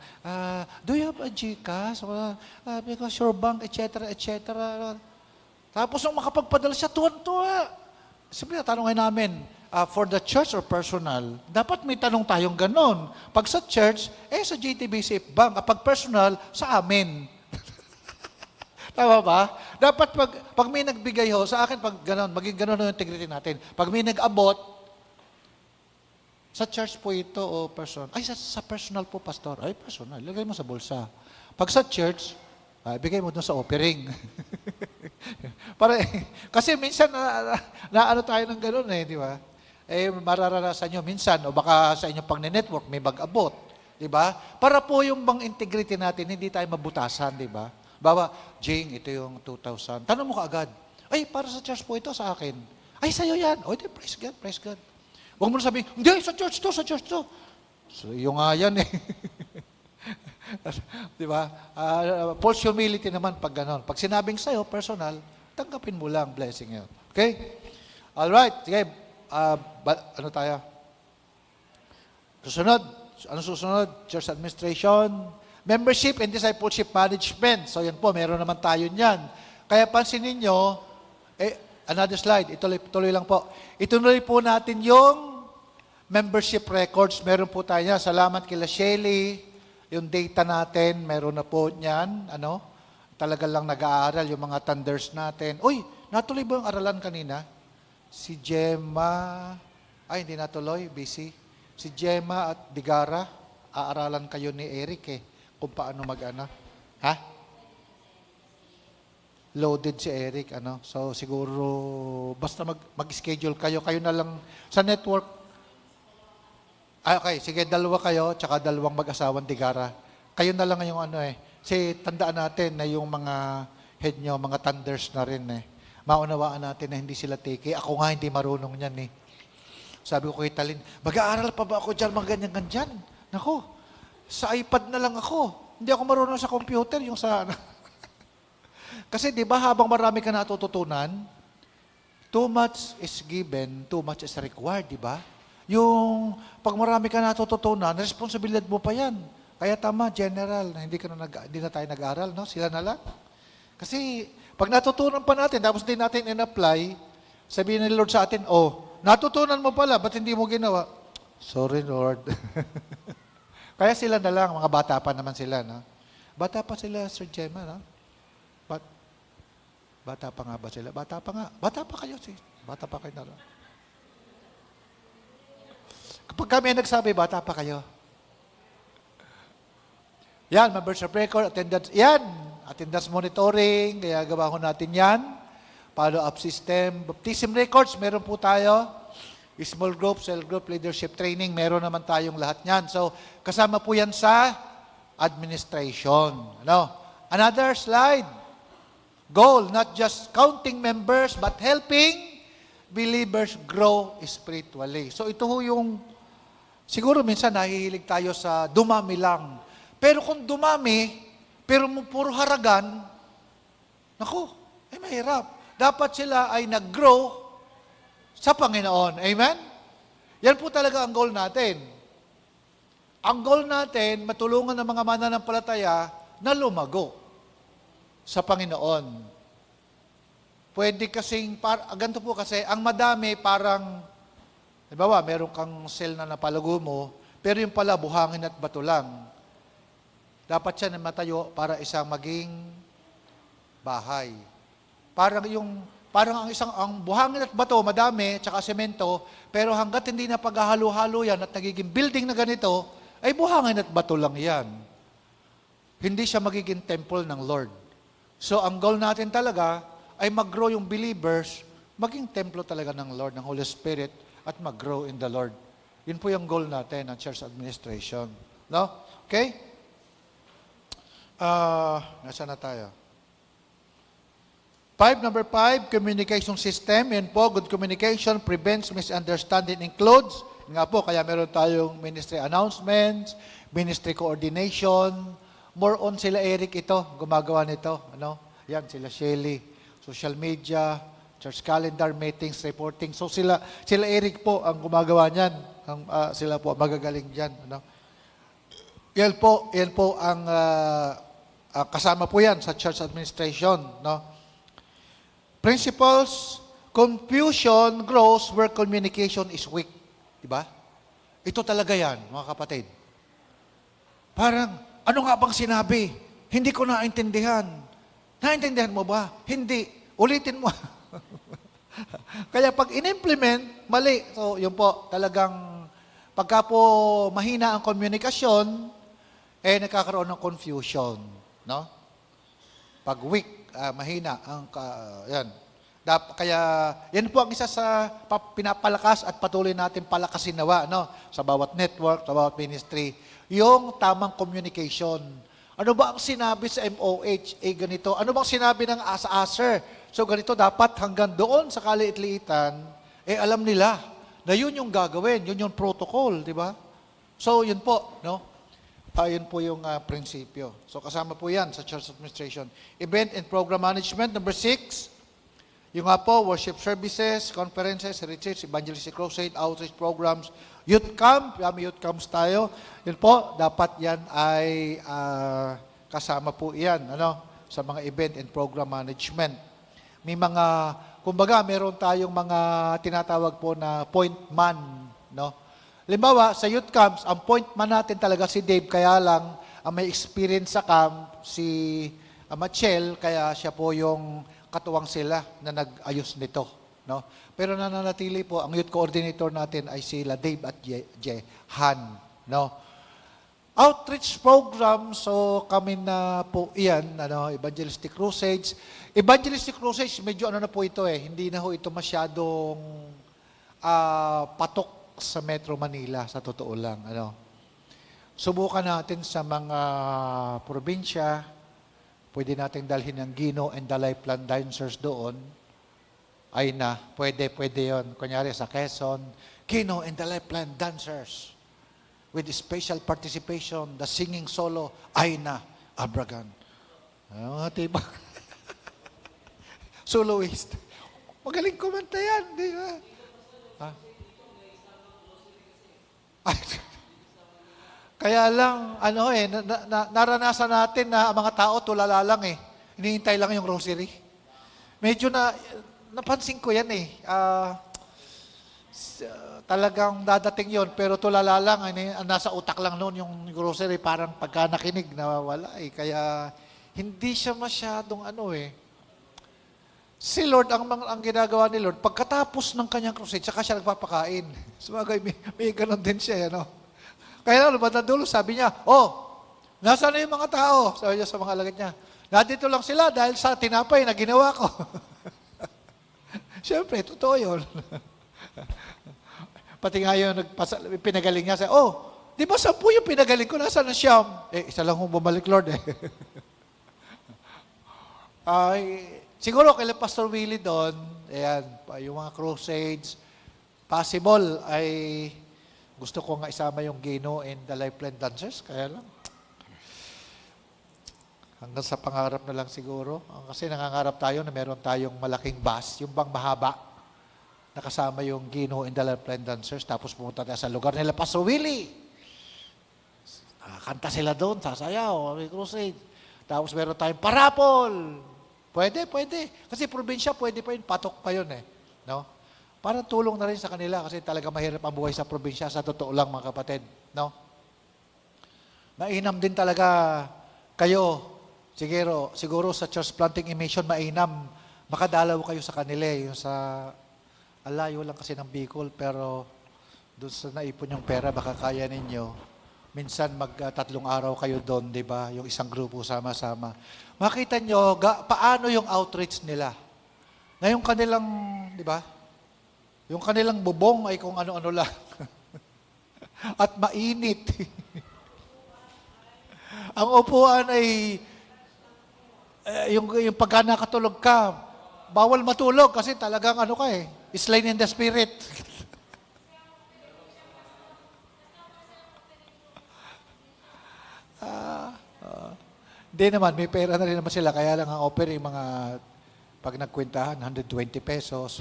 Do you have a GCash? Because your bank, etc., etc. Tapos, nung makapagpadala siya, tuwan-tuwa. Siyempre, tanongin namin, for the church or personal, dapat may tanong tayong ganon. Pag sa church, sa JTBC Bank. Pag personal, sa amin. Tama ba? Dapat pag may nagbigay ho, sa akin, pag ganon, maging ganon yung integrity natin. Pag may nag-abot, sa church po ito o person. Sa personal po, pastor. Personal. Lagay mo sa bulsa. Pag sa church, bigay mo doon sa offering. Kasi minsan, naano tayo ng gano'n di ba? Mararanasan nyo minsan, o baka sa inyong pang-network, may mag-abot. Di ba? Para po yung bang integrity natin, hindi tayo mabutasan, di ba? Bawa, Jing, ito yung 2,000. Tanong mo kaagad, para sa church po ito, sa akin. Sa'yo yan. Praise God, praise God. Huwag mo na sabihin, hindi, sa church to. So, yung nga yan Di ba? False humility naman pag ganon. Pag sinabing sa'yo, personal, tanggapin mo lang, blessing yun. Okay? Alright, sige. Ano tayo? Susunod. Ano susunod? Church administration, membership and discipleship management. So yan po, meron naman tayo niyan. Kaya pansinin nyo, another slide, tuloy lang po. Ituloy po natin yung membership records. Meron po tayo niyan. Salamat kila Shelly. Yung data natin, meron na po niyan. Talaga lang nag-aaral yung mga thunders natin. Natuloy ba yung aralan kanina? Si Gemma, hindi natuloy, busy. Si Gemma at Digara, aaralan kayo ni Eric kung paano loaded si Eric, So, siguro, basta mag-schedule kayo na lang sa network. Okay, sige, 2 kayo, tsaka 2 mag-asawang Digara. Kayo na lang yung Kasi tandaan natin na yung mga head nyo, mga thunders na rin Maunawaan natin na hindi sila teke. Ako nga hindi marunong niyan Sabi ko kay Talin, mag-aaral pa ba ako dyan, mga ganyan-ganyan? Nako, sa iPad na lang ako. Hindi ako marunong sa computer, yung sa Kasi di ba habang marami ka natututunan, too much is given, too much is required, di ba? Yung pag marami ka natututunan, responsibilidad mo pa yan. Kaya tama, general, hindi na tayo nag-aral, no? Sila na lang. Kasi pag natutunan pa natin, tapos hindi natin in-apply, sabihin ni Lord sa atin, natutunan mo pala, ba't hindi mo ginawa? Sorry, Lord. Kaya sila na lang, mga bata pa naman sila, no? Bata pa sila, Sir Gemma, no? Bata pa nga ba sila? Bata pa nga. Bata pa kayo, Bata pa kayo na lang. Kapag kami nagsabi, bata pa kayo. Yan, membership record, attendance. Yan, attendance monitoring, kaya gawa ko natin yan. Follow-up system. Baptism records, meron po tayo. Small group, cell group, leadership training, meron naman tayong lahat yan. So, kasama po yan sa administration. Another slide. Goal, not just counting members, but helping believers grow spiritually. So, ito yung, siguro minsan nahihilig tayo sa dumami lang. Pero kung dumami, pero puro haragan, mahirap. Dapat sila ay nag-grow sa Panginoon. Amen? Yan po talaga ang goal natin. Ang goal natin, matulungan ng mga mananampalataya na lumago sa Panginoon. Pwede kasing, ganito po kasi, ang madami parang, halimbawa, meron kang cell na napalago mo, pero yung pala buhangin at bato lang. Dapat siya na matayo para isang maging bahay. Parang ang buhangin at bato, madami, tsaka semento, pero hanggat hindi na paghahalo-halo yan at nagiging building na ganito, ay buhangin at bato lang yan. Hindi siya magiging temple ng Lord. So, ang goal natin talaga ay mag-grow yung believers, maging templo talaga ng Lord, ng Holy Spirit, at mag-grow in the Lord. Yun po yung goal natin ng church administration. No? Okay? Nasaan na tayo? Number 5, communication system. Yan po, good communication prevents misunderstanding, includes, nga po, kaya meron tayong ministry announcements, ministry coordination, more on sila Eric ito, gumagawa nito. Ano? Yan, sila Shelly. Social media, church calendar, meetings, reporting. So sila Eric po ang gumagawa niyan. Sila po magagaling diyan, ano? Yan po ang kasama po yan sa church administration, no? Principles, confusion grows where communication is weak. Diba? Ito talaga yan, mga kapatid. Parang, ano nga bang sinabi? Hindi ko naintindihan. Naintindihan mo ba? Hindi. Ulitin mo. Kaya pag in-implement, mali. So, yun po, talagang pagka po mahina ang komunikasyon, nagkakaroon ng confusion. No? Pag weak, mahina ang yan. Kaya yan po ang isa sa pinapalakas at patuloy natin palakasin nawa, no? Sa bawat network, sa bawat ministry, yung tamang communication. Ano ba ang sinabi sa MOH? Ganito. Ano bang sinabi ng asa-aser? So ganito, dapat hanggang doon sa kaliit-liitan, alam nila na yun yung gagawin, yun yung protocol, di ba? So yun po, no? Yun po yung prinsipyo. So kasama po yan sa church administration. Event and program management, number 6. Yung nga po, worship services, conferences, retreats, evangelistic crusade, outreach programs, youth camp, may youth camps tayo. Yun po, dapat yan ay kasama po yan, ano, sa mga event and program management. May mga, kumbaga, meron tayong mga tinatawag po na point man, no? Halimbawa, sa youth camps, ang point man natin talaga si Dave, kaya lang, ang may experience sa camp, si Machel, kaya siya po yung katuwang sila na nag-ayos nito, no? Pero nananatili po ang youth coordinator natin ay sila Dave at Han, no? Outreach program, so kami na po iyan, ano, evangelistic crusades. Evangelistic crusades, medyo ano na po ito hindi na ho ito masyadong patok sa Metro Manila, sa totoo lang, ano. Subukan natin sa mga probinsya. Pwede nating dalhin ang Gino and the Lifeline dancers doon. Ay na, pwede yon. Kunyari sa Quezon, Gino and the Lifeline dancers with special participation, the singing solo, Aina Abragan. Diba? Soloist. Magaling kumanta yan, di ba? Kaya lang, naranasan natin na ang mga tao tulala lang Hinihintay lang yung rosary. Medyo napansin ko yan talagang dadating yon pero tulala lang, nasa utak lang noon yung grocery, parang pagka nakinig, nawawala Kaya hindi siya masyadong Si Lord, ang ginagawa ni Lord, pagkatapos ng kanyang crusade, saka siya nagpapakain. Sumagay, may ganon din siya, Kaya lumabas dulo, sabi niya, nasaan na yung mga tao? Sabi niya sa mga alagad niya, nandito lang sila dahil sa tinapay na ginawa ko. Siyempre, totoo yun. Pati nga yung pinagaling niya, di ba 10 yung pinagaling ko? Nasaan na siyam? Isa lang kong bumalik, Lord siguro kay Pastor Willie doon, yung mga crusades, possible ay gusto ko nga isama yung Gino and the Lifeline dancers, kaya lang. Hanggang sa pangarap na lang siguro. Kasi nangangarap tayo na meron tayong malaking bus, yung bang mahaba, nakasama yung Gino and the Lifeline dancers, tapos pumunta tayo sa lugar nila, Pastor Willie. Kanta sila doon, sasayaw, may crusade. Tapos meron tayong parapol. Pwede. Kasi probinsya, pwede pa yun, patok pa yun no? Para tulong na rin sa kanila kasi talaga mahirap ang buhay sa probinsya, sa totoo lang mga kapatid, no? Mainam din talaga kayo, siguro sa church planting mission, mainam, makadalaw kayo sa kanila, yung sa alayo lang kasi ng Bicol, pero doon sa naipon yung pera, baka kaya ninyo. Minsan 3 araw kayo doon, di ba? Yung isang grupo sama-sama. Makita nyo, paano yung outreach nila. Na yung kanilang, di ba? Yung kanilang bubong ay kung ano-ano lang. At mainit. Ang upuan ay, yung pagka nakatulog ka, bawal matulog kasi talagang slain in the spirit. Hindi naman, may pera na rin naman sila. Kaya lang ang offering, mga, pag nagkwentahan, 120 pesos.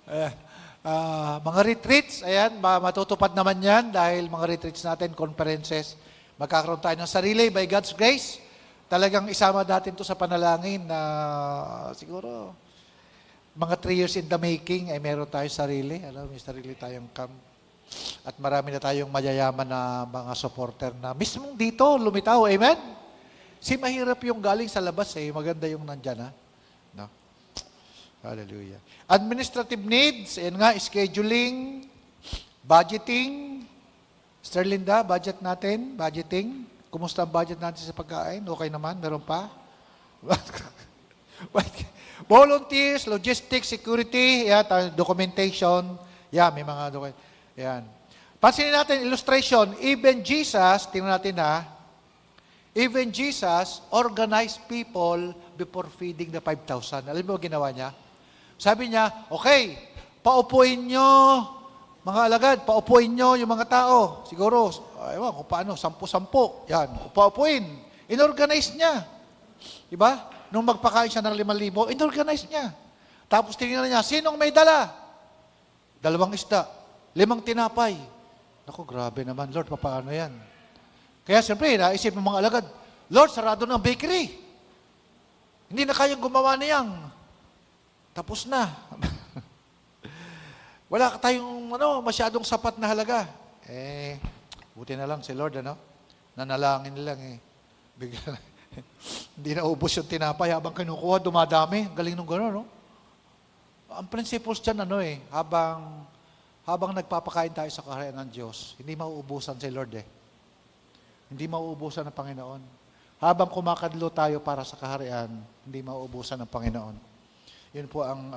Ayan. Mga retreats, ayan, matutupad naman yan dahil mga retreats natin, conferences, magkakaroon tayo ng sarili by God's grace. Talagang isama natin to sa panalangin na siguro mga 3 years in the making ay meron tayo sarili. Alam, may sarili tayong camp. At marami na tayong mayayaman na mga supporter na mismong dito lumitaw. Amen? Mahirap yung galing sa labas eh. Maganda yung nandyan ha. No? Hallelujah. Administrative needs, ayan nga, scheduling, budgeting. Sister Linda, budget natin, budgeting. Kumusta ang budget natin sa pagkain? Okay naman? Meron pa? Volunteers, logistics, security, yan, documentation. Yan, may mga documentation. Yan. Pansinin natin, illustration, even Jesus, tingnan natin ha, even Jesus organized people before feeding the 5,000. Alam mo ginawa niya? Sabi niya, okay, paupuin nyo, mga alagad, paupuin nyo yung mga tao. Siguro, ewan kung paano, 10-10. Yan, paupuin. Inorganize niya. Diba? Nung magpakain siya ng 5,000, inorganize niya. Tapos tingnan niya, sinong may dala? 2 isda, 5 tinapay. Naku, grabe naman, Lord, paano yan? Kaya siyempre, naisip ng mga alagad, Lord, sarado ng bakery. Hindi na kayang gumawa niyang. Tapos na. Wala tayong masyadong sapat na halaga. Buti na lang si Lord, nanalangin lang eh. Bigla hindi na ubos yung tinapay habang kinukuha, dumadami. Galing nung gano'n, no? Ang principles dyan, habang nagpapakain tayo sa kaharian ng Diyos, hindi mauubusan si Lord eh. Hindi mauubusan ng Panginoon. Habang kumakadlo tayo para sa kaharian, hindi mauubusan ng Panginoon. Yun po ang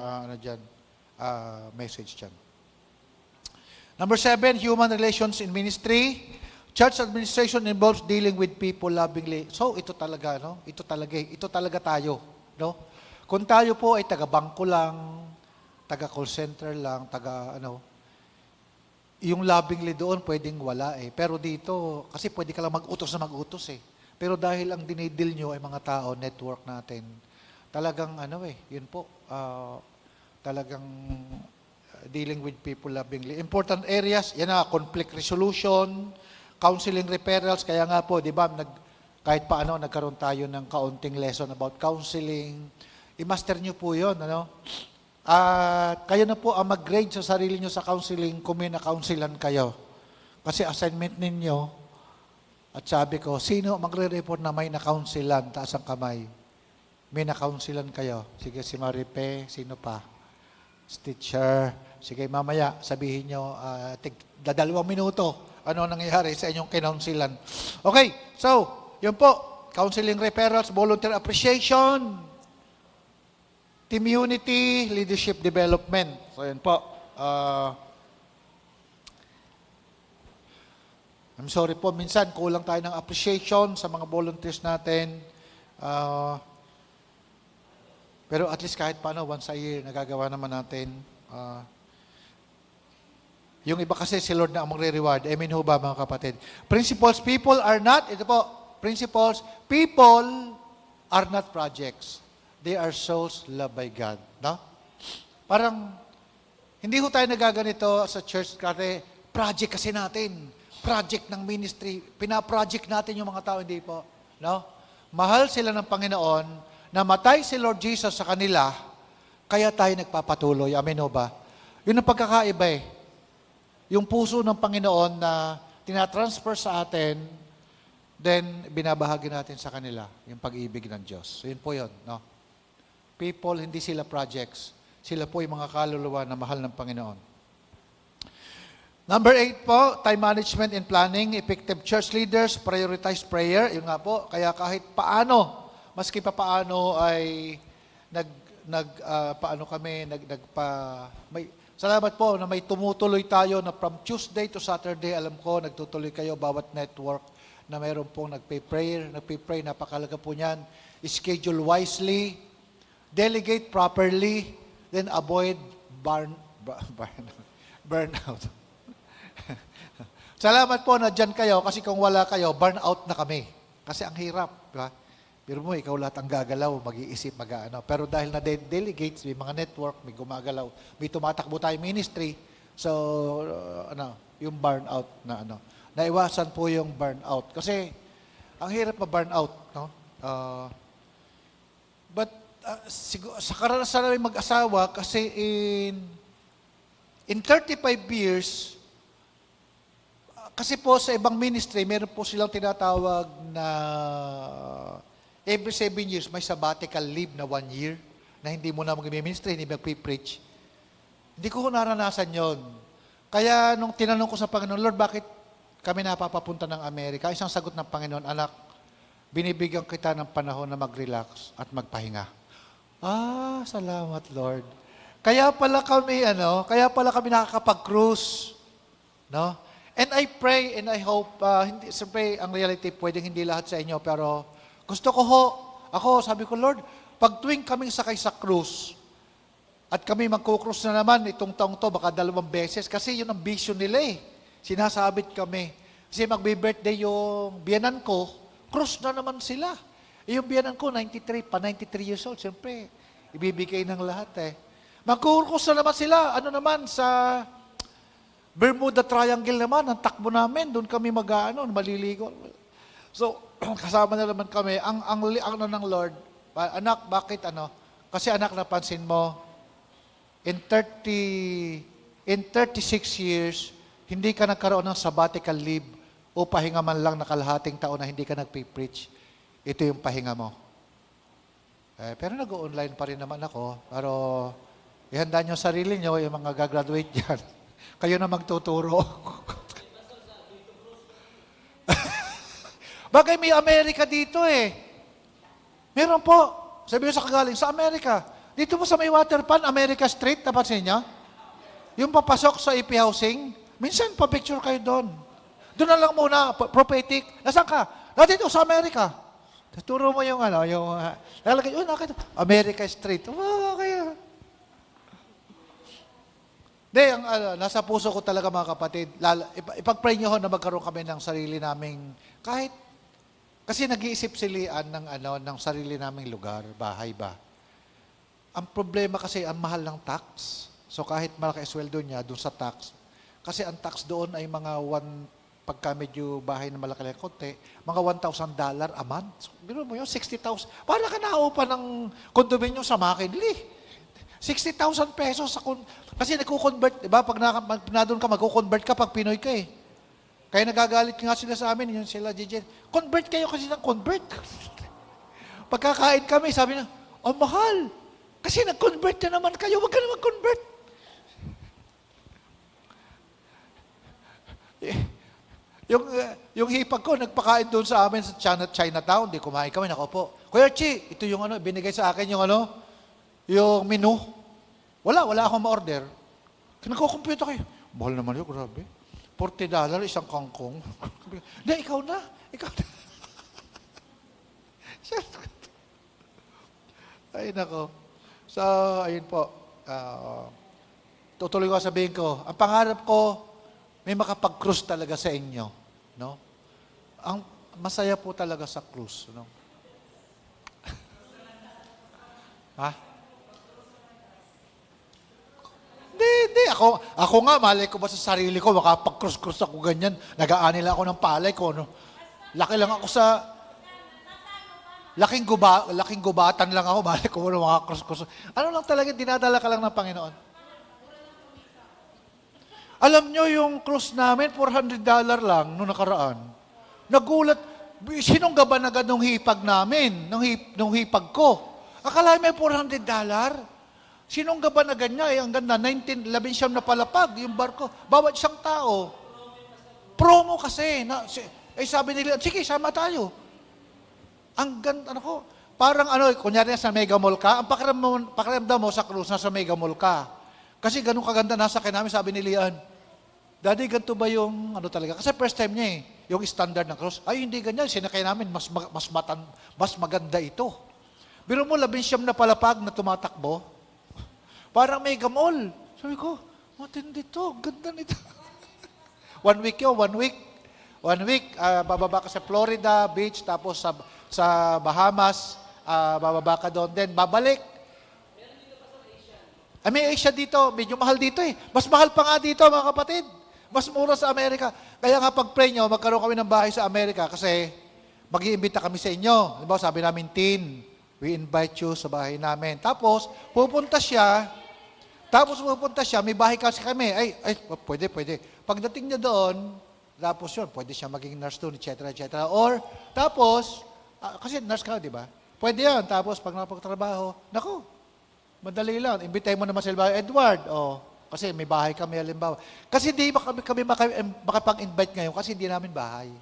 message dyan. Number 7, human relations in ministry. Church administration involves dealing with people lovingly. So, ito talaga, no? Ito talaga tayo, no? Kung tayo po ay taga-bangko lang, taga-call center lang, yung lovingly doon pwedeng wala eh. Pero dito, kasi pwede ka lang mag-utos eh. Pero dahil ang dinidil nyo ay mga tao, network natin, talagang yun po, talagang dealing with people lovingly. Important areas, yan conflict resolution, counseling referrals, kaya nga po, di ba, kahit paano nagkaroon tayo ng kaunting lesson about counseling. I-master nyo po yun, kayo na po ang mag-grade sa sarili nyo sa counseling kung may na-counselan kayo. Kasi assignment ninyo, at sabi ko, sino magre-report na may na-counselan? Taas ang kamay. May na-counselan kayo. Sige, si Maripe, sino pa? Teacher. Sige, mamaya, sabihin nyo, 2 minuto, ano nangyayari sa inyong kinounselan. Okay, so, yun po, counseling referrals, volunteer appreciation, team unity, leadership development. So, yun po. I'm sorry po, minsan kulang tayo ng appreciation sa mga volunteers natin. Pero at least kahit paano, once a year, nagagawa naman natin. Yung iba kasi si Lord na ang magre-reward. Amen ho ba, mga kapatid? Principles, people are not, ito po, principles, people are not projects. They are souls loved by God. No? Parang, hindi ho tayo nagaganito sa church kasi project kasi natin. Project ng ministry. Pina-project natin yung mga tao, hindi po. No? Mahal sila ng Panginoon, namatay si Lord Jesus sa kanila, kaya tayo nagpapatuloy. Amen o ba? Yun ang pagkakaiba eh. Yung puso ng Panginoon na tinatransfer sa atin, then binabahagi natin sa kanila yung pag-ibig ng Diyos. So, yun po yun. No? People, hindi sila projects. Sila po yung mga kaluluwa na mahal ng Panginoon. Number 8 po, time management and planning. Effective church leaders, prioritize prayer. Yun nga po, kaya kahit paano, maski pa paano ay salamat po na may tumutuloy tayo na from Tuesday to Saturday, alam ko, nagtutuloy kayo bawat network na mayroon pong nagpipray, napakalaga po niyan. Schedule wisely, delegate properly, then avoid burnout. Salamat po na dyan kayo kasi kung wala kayo, burn out na kami. Kasi ang hirap, di ba? Pero mo, ikaw lahat ang gagalaw, mag-iisip, mag-ano. Pero dahil na delegates, may mga network, may gumagalaw, may tumatakbo tayo ministry, so, yung burnout na naiwasan po yung burnout. Kasi, ang hirap ma-burnout, no? But, sa karanasan namin mag-asawa, kasi in 35 years, kasi po sa ibang ministry, meron po silang tinatawag na every 7 years may sabbatical leave na 1 year na hindi mo na mag-ministry, hindi mag-preach. Hindi ko naranasan yon. Kaya nung tinanong ko sa Panginoon, Lord, bakit kami napapapunta ng Amerika? Isang sagot ng Panginoon, anak, binibigyan kita ng panahon na mag-relax at magpahinga. Salamat, Lord. Kaya pala kami nakakapag-cruise. No? And I pray and I hope, siyempre ang reality, pwedeng hindi lahat sa inyo, pero gusto ko sabi ko, Lord, pag tuwing kaming sakay sa cruise, at kami magkukruise na naman itong taong to, baka 2 beses, kasi yun ang vision nila Sinasabit kami. Kasi magbe-birthday yung biyanan ko, cruise na naman sila. Yung biyanan ko, 93 years old, siyempre, ibibigay ng lahat Magkukruise na naman sila, sa Bermuda Triangle naman, ang takbo namin, doon kami maliligo. So, kasama na naman kami. Ang ng Lord, anak, bakit Kasi anak, napansin mo, in 36 years, hindi ka nagkaroon ng sabbatical leave o pahinga man lang na kalahating taon na hindi ka nagpe-preach. Ito yung pahinga mo. Pero nag-online pa rin naman ako. Pero ihanda nyo sarili nyo, yung mga gagraduate dyan. Kayo na magtuturo. Bagay may Amerika dito Meron po. Sabi ko sa kagaling, sa Amerika. Dito po sa may waterpan, America Street, napansin niya? Yung papasok sa EP Housing, minsan pa-picture kayo doon. Doon na lang muna, prophetic. Nasaan ka? Dito sa Amerika. Turo mo yung nakalagay, nakita, America Street. Okay. Nasa puso ko talaga mga kapatid. Ipag-pray nyo na magkaroon kami ng sarili naming, kasi nag-iisip silian ng sarili naming lugar, bahay ba. Ang problema kasi, ang mahal ng tax. So kahit malaki sweldo niya doon sa tax, kasi ang tax doon ay mga pagka medyo bahay na malaki lang konti, mga $1,000 a month. So, biro mo yun, 60,000. Para ka naupa ng condominium sa McKinley. 60,000 pesos kasi nagko-convert, di ba? Pag na doon ka, magko-convert ka pag Pinoy ka Kaya nagagalit nga sila sa amin, yun sila, JJ. Convert kayo kasi ng convert. Pagkakain kami, sabi na, mahal. Kasi nag-convert na naman kayo, wag ka na mag-convert. Yung hipag ko, nagpakain doon sa amin sa Chinatown, di kumain kami, nakaupo. Kuya Chi, ito yung binigay sa akin yung yung menu. Wala akong ma-order. Nagko-compute kayo. Mahal naman yun, grabe. $40 isang kangkong. Hindi, ikaw na. Ay, nako. So, ayun po. Tutuloy ko sabihin ko, ang pangarap ko, may makapag-cruise talaga sa inyo. No? Ang masaya po talaga sa cruise. No? Ha? Hindi. Ako nga, malay ko ba sa sarili ko, makapag-cruise ako ganyan. Nag-aani lang ako ng palay ko. Laki lang ako sa... Laking gubatan lang ako, malay ko mga cruise. Lang talaga, dinadala ka lang ng Panginoon. Alam nyo, yung cruise namin, $400 lang noong nakaraan. Nagulat, sinong gaban agad nung hipag namin, nung hipag ko? Akala may $400? Sinong gaban na ganyan? Ang ganda, 11 na palapag, yung barko. Bawat isang tao. Promo kasi. Sabi nila, sige, sama tayo. Ang ganda, parang kunyari sa Mega Mall ka, ang pakiramdam mo sa cruise, nasa Mega Mall ka. Kasi ganun kaganda nasa namin, sabi ni Lian, Daddy, ganito ba yung talaga? Kasi first time niya yung standard ng cruise. Ay, hindi ganyan. Sinakay namin, mas maganda ito. Biro mo, 11 na palapag na tumatakbo. Parang Mega Mall. Sabi ko, matindi to, ganda nito. 1 week yun, 1 week. 1 week, bababa ka sa Florida Beach, tapos sa Bahamas, bababa ka doon. Then, babalik. May Asia dito, medyo mahal dito eh. Mas mahal pa nga dito, mga kapatid. Mas mura sa Amerika. Kaya nga pag-pray nyo, magkaroon kami ng bahay sa Amerika kasi mag-iimbita kami sa inyo. Diba, sabi namin, teen, we invite you sa bahay namin. Tapos, pupunta siya, may bahay kasi kami. Ay, pwede. Pagdating niya doon, tapos yun, pwede siya maging nurse doon, etc. Or, tapos, kasi nurse ka, di ba? Pwede yan. Tapos, pag napagtrabaho, naku, madali lang. Imbitahin mo naman sila, Edward, kasi may bahay kami, halimbawa. Kasi hindi kami makapag-invite ngayon kasi hindi namin bahay.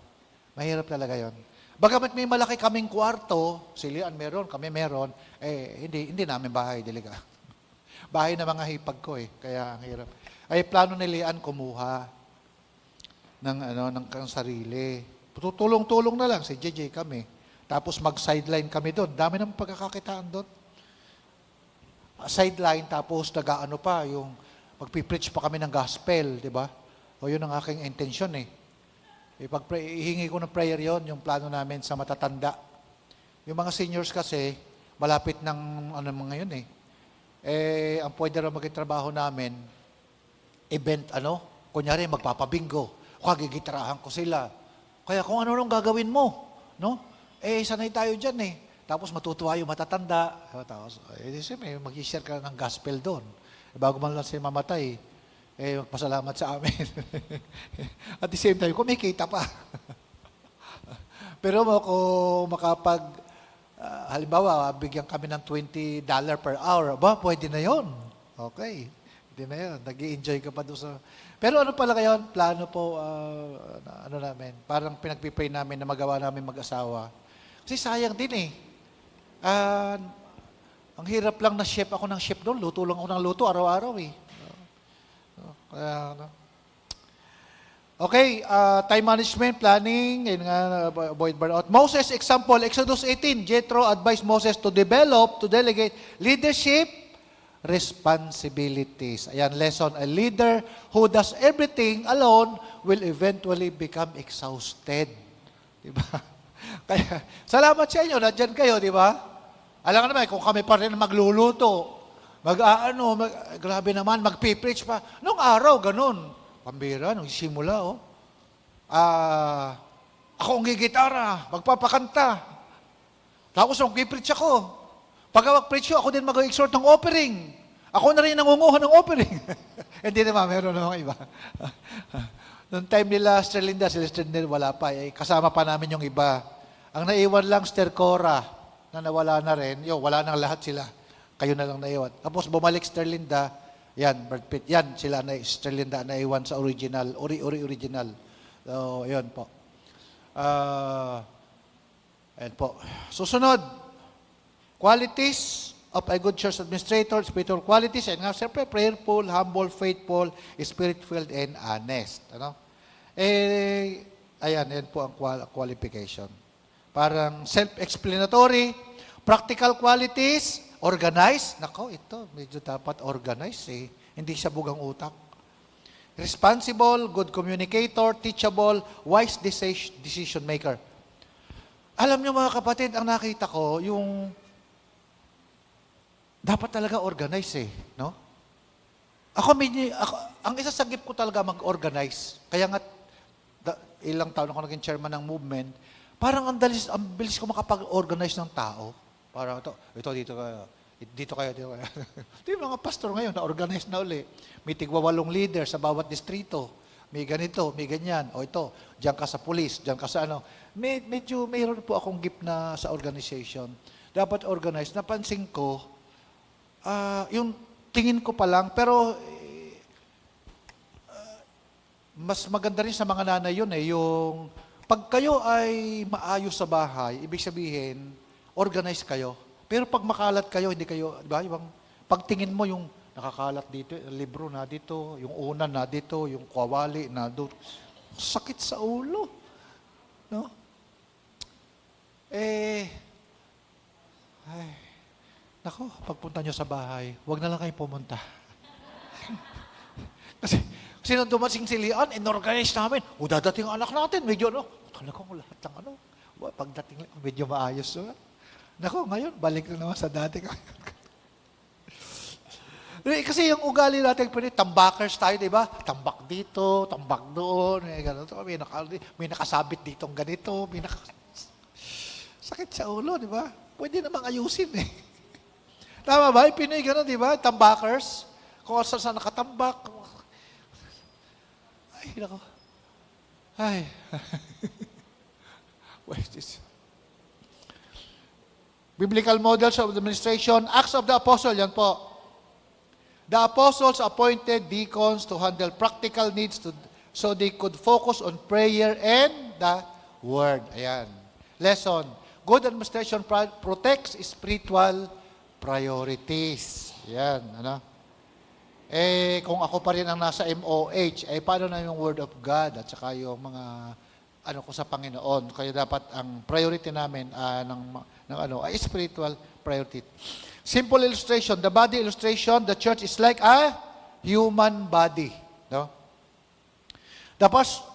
Mahirap talaga yon. Bagamat may malaki kaming kwarto, si Lian meron, kami meron, hindi namin bahay, diliga. Bahay na mga hipag ko kaya ang hirap. Ay plano ni Lian kumuha ng sarili. Tutulong-tulong na lang si JJ kami. Tapos mag-sideline kami doon. Dami ng pagkakakitaan doon. Sideline, tapos nag-ano pa, yung magpipreach pa kami ng gospel, di ba? O yun ang aking intensyon ihingi ko ng prayer yon, yung plano namin sa matatanda. Yung mga seniors kasi, malapit ng mga yun ang pwede rin maging trabaho namin, event, kunyari magpapabingo, kagigitarahan ko sila. Kaya kung ano nung gagawin mo, no? Sanay tayo dyan Tapos matutuwa yung matatanda. Tapos, mag-share ka ng gospel doon. Bago man lang sila mamatay, magpasalamat sa amin. At the same time, kumikita pa. Pero kung halimbawa, bigyan kami ng $20 per hour, pwede na yon. Okay. Pwede na yun. Nag-i-enjoy ka pa doon sa... Pero ano pala kayo, plano po, namin, parang pinagpipray namin na magawa namin mag-asawa. Kasi sayang din ang hirap lang na chef ako ng chef doon. Luto lang ako ng luto araw-araw Okay, time management, planning, avoid burnout. Moses, example, Exodus 18, Jethro advised Moses to delegate leadership responsibilities. Ayan, lesson, a leader who does everything alone will eventually become exhausted. Diba? Kaya, salamat sa inyo, nandyan kayo, di ba? Alam ka naman, kung kami pa rin magluluto, grabe naman, magpipreach pa. Nung araw, ganun. Pambira, nung simula, ako ang gigitara, magpapakanta. Tapos magpipreach ako. Pag mag-preach ako din mag-exhort ng offering. Ako na rin nangunguha ng offering. Hindi naman, meron naman iba. Noong time nila, Sterlinda, wala pa. Kasama pa namin yung iba. Ang naiwan lang, Cora, na nawala na rin. Wala nang lahat sila. Kayo na lang naiwan. Tapos bumalik Sterlinda, yan, Brad Pitt, yan, Sterlinda naiwan sa original, original. So, yun po. Ayan po. Susunod, qualities of a good church administrator, spiritual qualities, and nga, siyempre, prayerful, humble, faithful, spirit-filled, and honest. Ayan po ang qualification. Parang self-explanatory, practical qualities, organized. Nako, ito, medyo dapat organized Hindi siya bugang utak. Responsible, good communicator, teachable, wise decision maker. Alam niyo mga kapatid, ang nakita ko, yung dapat talaga organize no? Ako, ang isa sa gift ko talaga mag-organize. Kaya nga, ilang taon ako naging chairman ng movement, parang ang bilis ko makapag-organize ng tao. Parang dito kayo. Ito yung mga pastor ngayon, na-organize na uli. May tigwa-8 leader sa bawat distrito. May ganito, may ganyan. O ito, diyan ka sa police, diyan ka sa Medyo mayroon po akong gift na sa organization. Dapat organize. Napansin ko, yung tingin ko pa lang, pero mas maganda rin sa mga nanay yun yung pag kayo ay maayos sa bahay, ibig sabihin, organize kayo. Pero pag makalat kayo, hindi kayo, di ba? Pagtingin mo yung nakakalat dito, libro na dito, yung unan na dito, yung kawali na doon. Sakit sa ulo. No? Nako, pagpunta nyo sa bahay, huwag na lang kayo pumunta. Kasi Kasi nung dumating si Lian, inorganize namin. O, dadating ang anak natin. Medyo, talagang lahat ng pagdating, medyo maayos. Nako, ngayon, balik na naman sa dati. Kasi yung ugali natin, tambakers tayo, di ba? Tambak dito, tambak doon, may nakasabit ditong ganito, sakit sa ulo, di ba? Pwede namang ayusin eh. Tama ba? Yung Pinoy gano'n, di ba? Tambakers. Kung saan nakatambak. Ay, nako. Ay. What is this? Biblical models of administration, Acts of the Apostle, yan po. The apostles appointed deacons to handle practical needs so they could focus on prayer and the word. Ayan. Lesson. Good administration protects spiritual priorities. Ayan. Ano? Kung ako pa rin ang nasa MOH, paano na yung Word of God at saka yung mga ko sa Panginoon. Kaya dapat ang priority namin ay spiritual priority. Simple illustration, the body illustration, the church is like a human body. No? Tapos,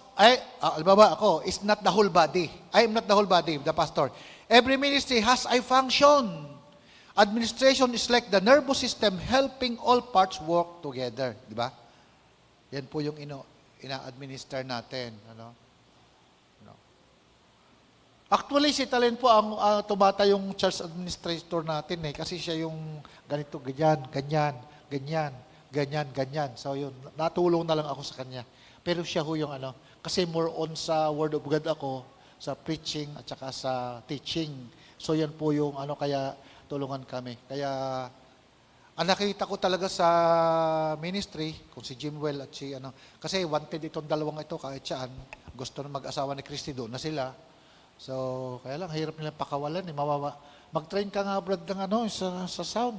alibaba ako, is not the whole body. I am not the whole body, the pastor. Every ministry has a function. Administration is like the nervous system helping all parts work together. Di ba? Yan po yung ina-administer natin. Ano? Actually, si Talen po ang tumata yung church administrator natin kasi siya yung ganito, ganyan. So yun, natulong na lang ako sa kanya. Pero siya ho yung kasi more on sa Word of God ako, sa preaching at saka sa teaching. So yan po yung kaya tulungan kami. Kaya ang nakita ko talaga sa ministry, kung si Jimwell at si kasi wanted itong dalawang ito kahit saan, gusto na mag-asawa ni Christy, doon na sila. So, kaya lang, hirap nilang pakawalan. Mag-train ka nga, Brad, ng sa sound.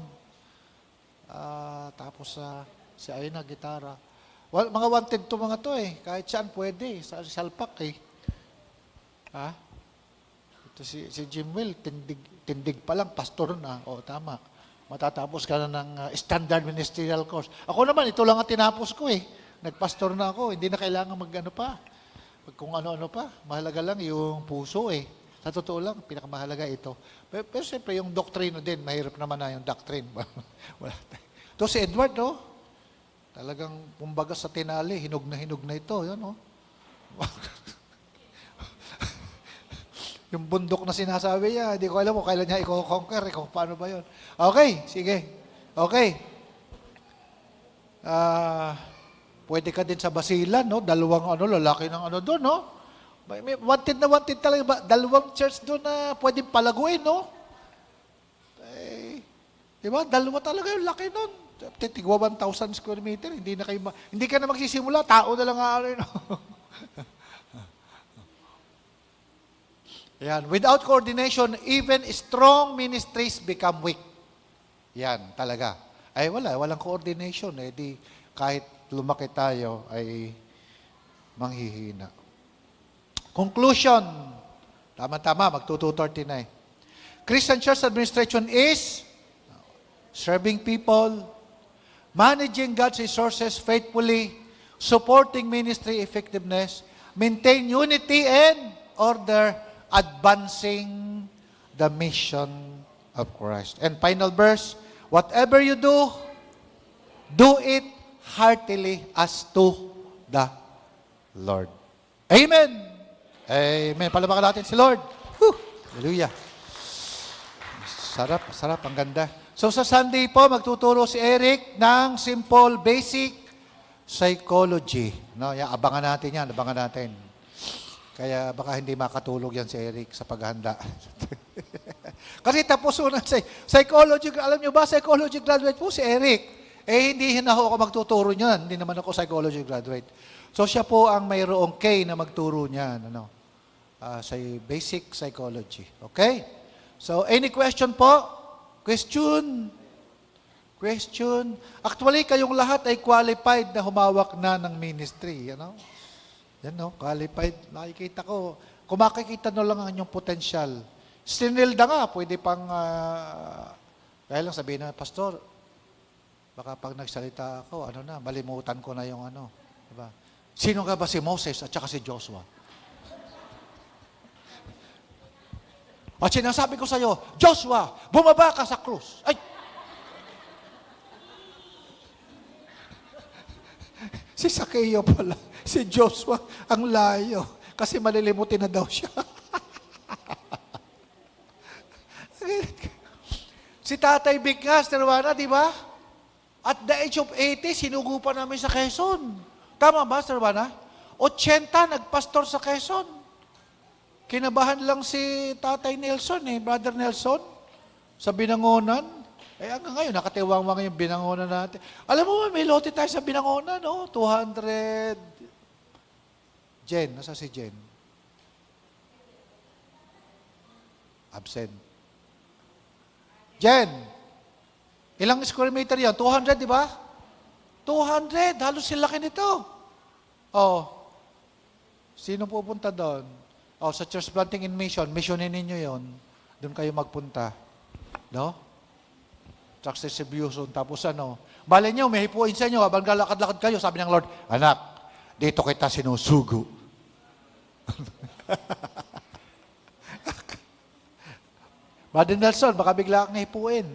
Tapos si Aina, gitara. Well, mga wanted to mga to Kahit saan pwede. Sa salpak Ito si Jimwell, tindig pa lang, pastor na. Tama. Matatapos ka na ng standard ministerial course. Ako naman, ito lang ang tinapos ko Nagpastor na ako. Hindi na kailangan pa. Kung ano-ano pa, mahalaga lang yung puso Sa totoo lang, pinakamahalaga ito. Pero siyempre, yung doktrino din, mahirap naman na yung doctrine. Ito si Edward, talagang kumbaga sa tinali, hinog na ito. Yan, yung bundok na sinasabi niya, hindi ko alam kung kailan niya i-conquer, kung paano ba yun. Okay, sige. Okay. Pwede ka din sa Basilan, dalawang lalaki ng doon, May wanted talaga. Dalawang church doon na pwedeng palaguin, di ba? Dalawa talaga yung laki doon. Tigwa 1,000 square meter. Hindi ka na magsisimula. Tao na lang Yan. Without coordination, even strong ministries become weak. Yan, talaga. Walang coordination. Di kahit lumaki tayo ay manghihina. Conclusion. Tama-tama, mag-2:30 na Christian church administration is serving people, managing God's resources faithfully, supporting ministry effectiveness, maintain unity and order, advancing the mission of Christ. And final verse, whatever you do it heartily as to the Lord. Amen. Amen. Palamakan natin si Lord. Whew. Hallelujah. Sarap, ang ganda. So sa Sunday po, magtuturo si Eric ng simple, basic psychology. Abangan natin. Kaya baka hindi makatulog yan si Eric sa paghanda. Kasi tapos na psychology, alam nyo ba, psychology graduate po si Eric. Hindi na ako magtuturo niyan. Hindi naman ako psychology graduate. So, siya po ang mayroong K na magturo niyan. Sa basic psychology. Okay? So, any question po? Question? Actually, kayong lahat ay qualified na humawak na ng ministry. Qualified. Nakikita ko. Kung makikita nyo lang ang inyong potential. Sinilda nga, pwede pang, kaya lang sabihin na, Pastor, baka pag nagsalita ako, malimutan ko na yung Diba? Sino nga ba si Moses at saka si Joshua? At sinasabi ko sa iyo, Joshua, bumaba ka sa krus. Ay! Si Zacchaeus pala, si Joshua, ang layo. Kasi malilimutin na daw siya. Si Tatay Vic nga, Sirwana, di ba? At the age of 80, sinugo pa namin sa Quezon. Tama ba, Sirwana? 80, nagpastor sa Quezon. Kinabahan lang si Tatay Nelson, Brother Nelson, sa Binangonan. Hanggang ngayon, nakatiwang-wang yung Binangonan natin. Alam mo, may lote tayo sa Binangonan, 200. Jen, nasa si Jen? Absent. Jen, ilang square meter yan? 200, di ba? 200, halos silaki nito. Oh, sino pupunta doon? Oh, sa church planting in mission, missionin ninyo yon. Doon kayo magpunta. No? Tax distribution, tapos ano. Bale nyo, may hipuin sa inyo, habang lalakad-lakad kayo, sabi ng Lord, anak, dito kita sinusugo. Brother Nelson, baka bigla kang hipuin.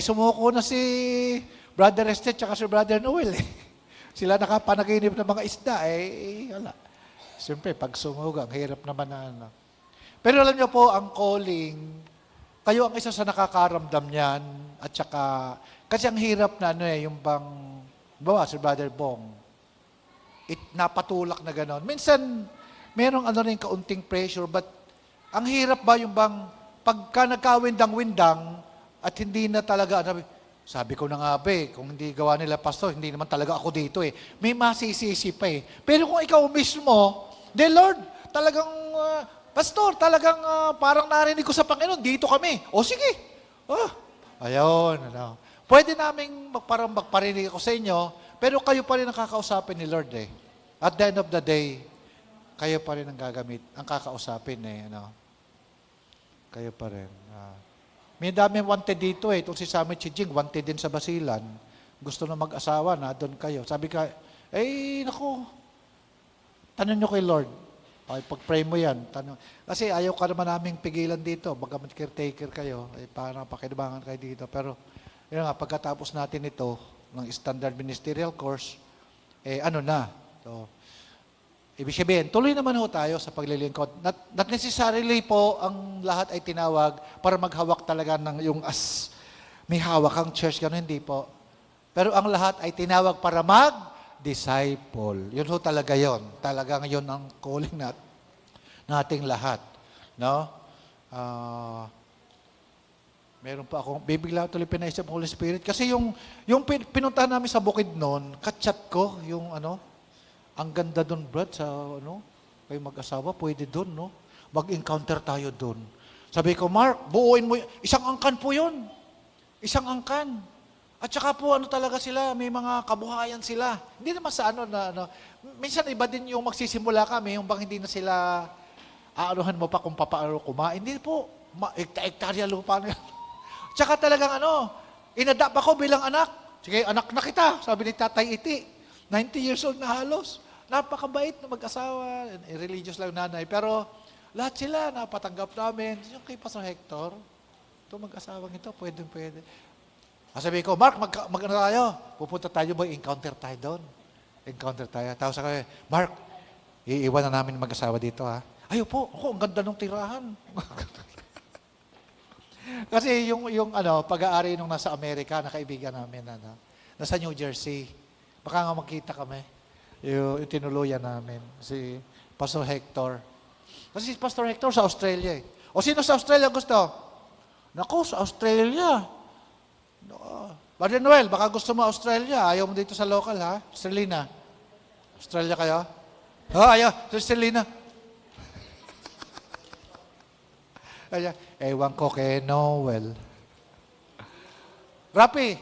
Sumuko na si Brother Estet tsaka si Brother Noel. Sila nakapanaginip ng mga isda. Wala. Siyempre, pag sumuga, ang hirap naman na ano. Pero alam niyo po, ang calling, kayo ang isa sa nakakaramdam niyan. At saka, kasi ang hirap na yung bang, bawa si Brother Bong, napatulak na gano'n. Minsan, merong rin kaunting pressure, but ang hirap ba yung bang, pagka nagkawindang-windang at hindi na talaga, sabi ko na nga kung hindi gawa nila pastor, hindi naman talaga ako dito May masisisi pa Pero kung ikaw mismo, Lord, talagang, pastor, talagang parang narinig ko sa Panginoon, dito kami. O sige. Ayun. Pwede naming parang magparinig ako sa inyo, pero kayo pa rin ang kakausapin ni Lord At the end of the day, kayo pa rin ang kakausapin Kayo pa rin. May dami wanted dito Itong si Samuel Chijing, wanted din sa Basilan. Gusto na mag-asawa na, doon kayo. Sabi ka, naku, tanong nyo kay Lord. Pag-pray mo yan. Kasi ayaw ka naman naming pigilan dito. Bagamat caretaker kayo, parang pakinabangan kayo dito. Pero, yun nga, pagkatapos natin ito, ng standard ministerial course, ano na. So, ibig sabihin, tuloy naman tayo sa paglilingkod. Not necessarily po ang lahat ay tinawag para maghawak talaga ng yung may hawak ang church, gano'n hindi po. Pero ang lahat ay tinawag para mag-disciple. Yun talaga yun. Talagang yun ang calling nating lahat. No? Meron pa akong, bibigla tuloy pinaisip ng Holy Spirit. Kasi yung pinuntahan namin sa bukid noon, kachat ko, yung ang ganda doon, Brad, sa kayo mag-asawa, pwede doon, no? Mag-encounter tayo doon. Sabi ko, Mark, buuin mo, isang angkan po yun. Isang angkan. At saka po, talaga sila, may mga kabuhayan sila. Hindi naman sa minsan iba din yung magsisimula kami, yung bang hindi na sila, aanuhan mo pa kung papaano kumain. Hindi po, hektarya lupa na yan. Tsaka talagang inadapt ako bilang anak. Sige, anak na kita, sabi ni Tatay Iti. 90 years old na halos. Napakabait na mag-asawa, religious lang nanay. Pero lahat sila napatanggap namin. Yung kay Pastor Hector, ito mag-asawang ito, pwede. Sabi ko, Mark, mag-ano tayo? Pupunta tayo ba? Encounter tayo doon. Encounter tayo. Tapos ako, Mark, iiwan na namin mag-asawa dito Ayaw po, ang ganda ng tirahan. Kasi yung pag-aari nung nasa Amerika, na kaibigan namin, nasa New Jersey. Baka nga magkita kami. Yung tinuluyan namin. Si Pastor Hector. Kasi si Pastor Hector sa Australia O sino sa Australia gusto? Naku, sa Australia. Brother Noel, baka gusto mo Australia. Ayaw mo dito sa local, ha? Australina. Australia kayo? Ayaw. Australina. Ewan ko kay Noel. Rapi,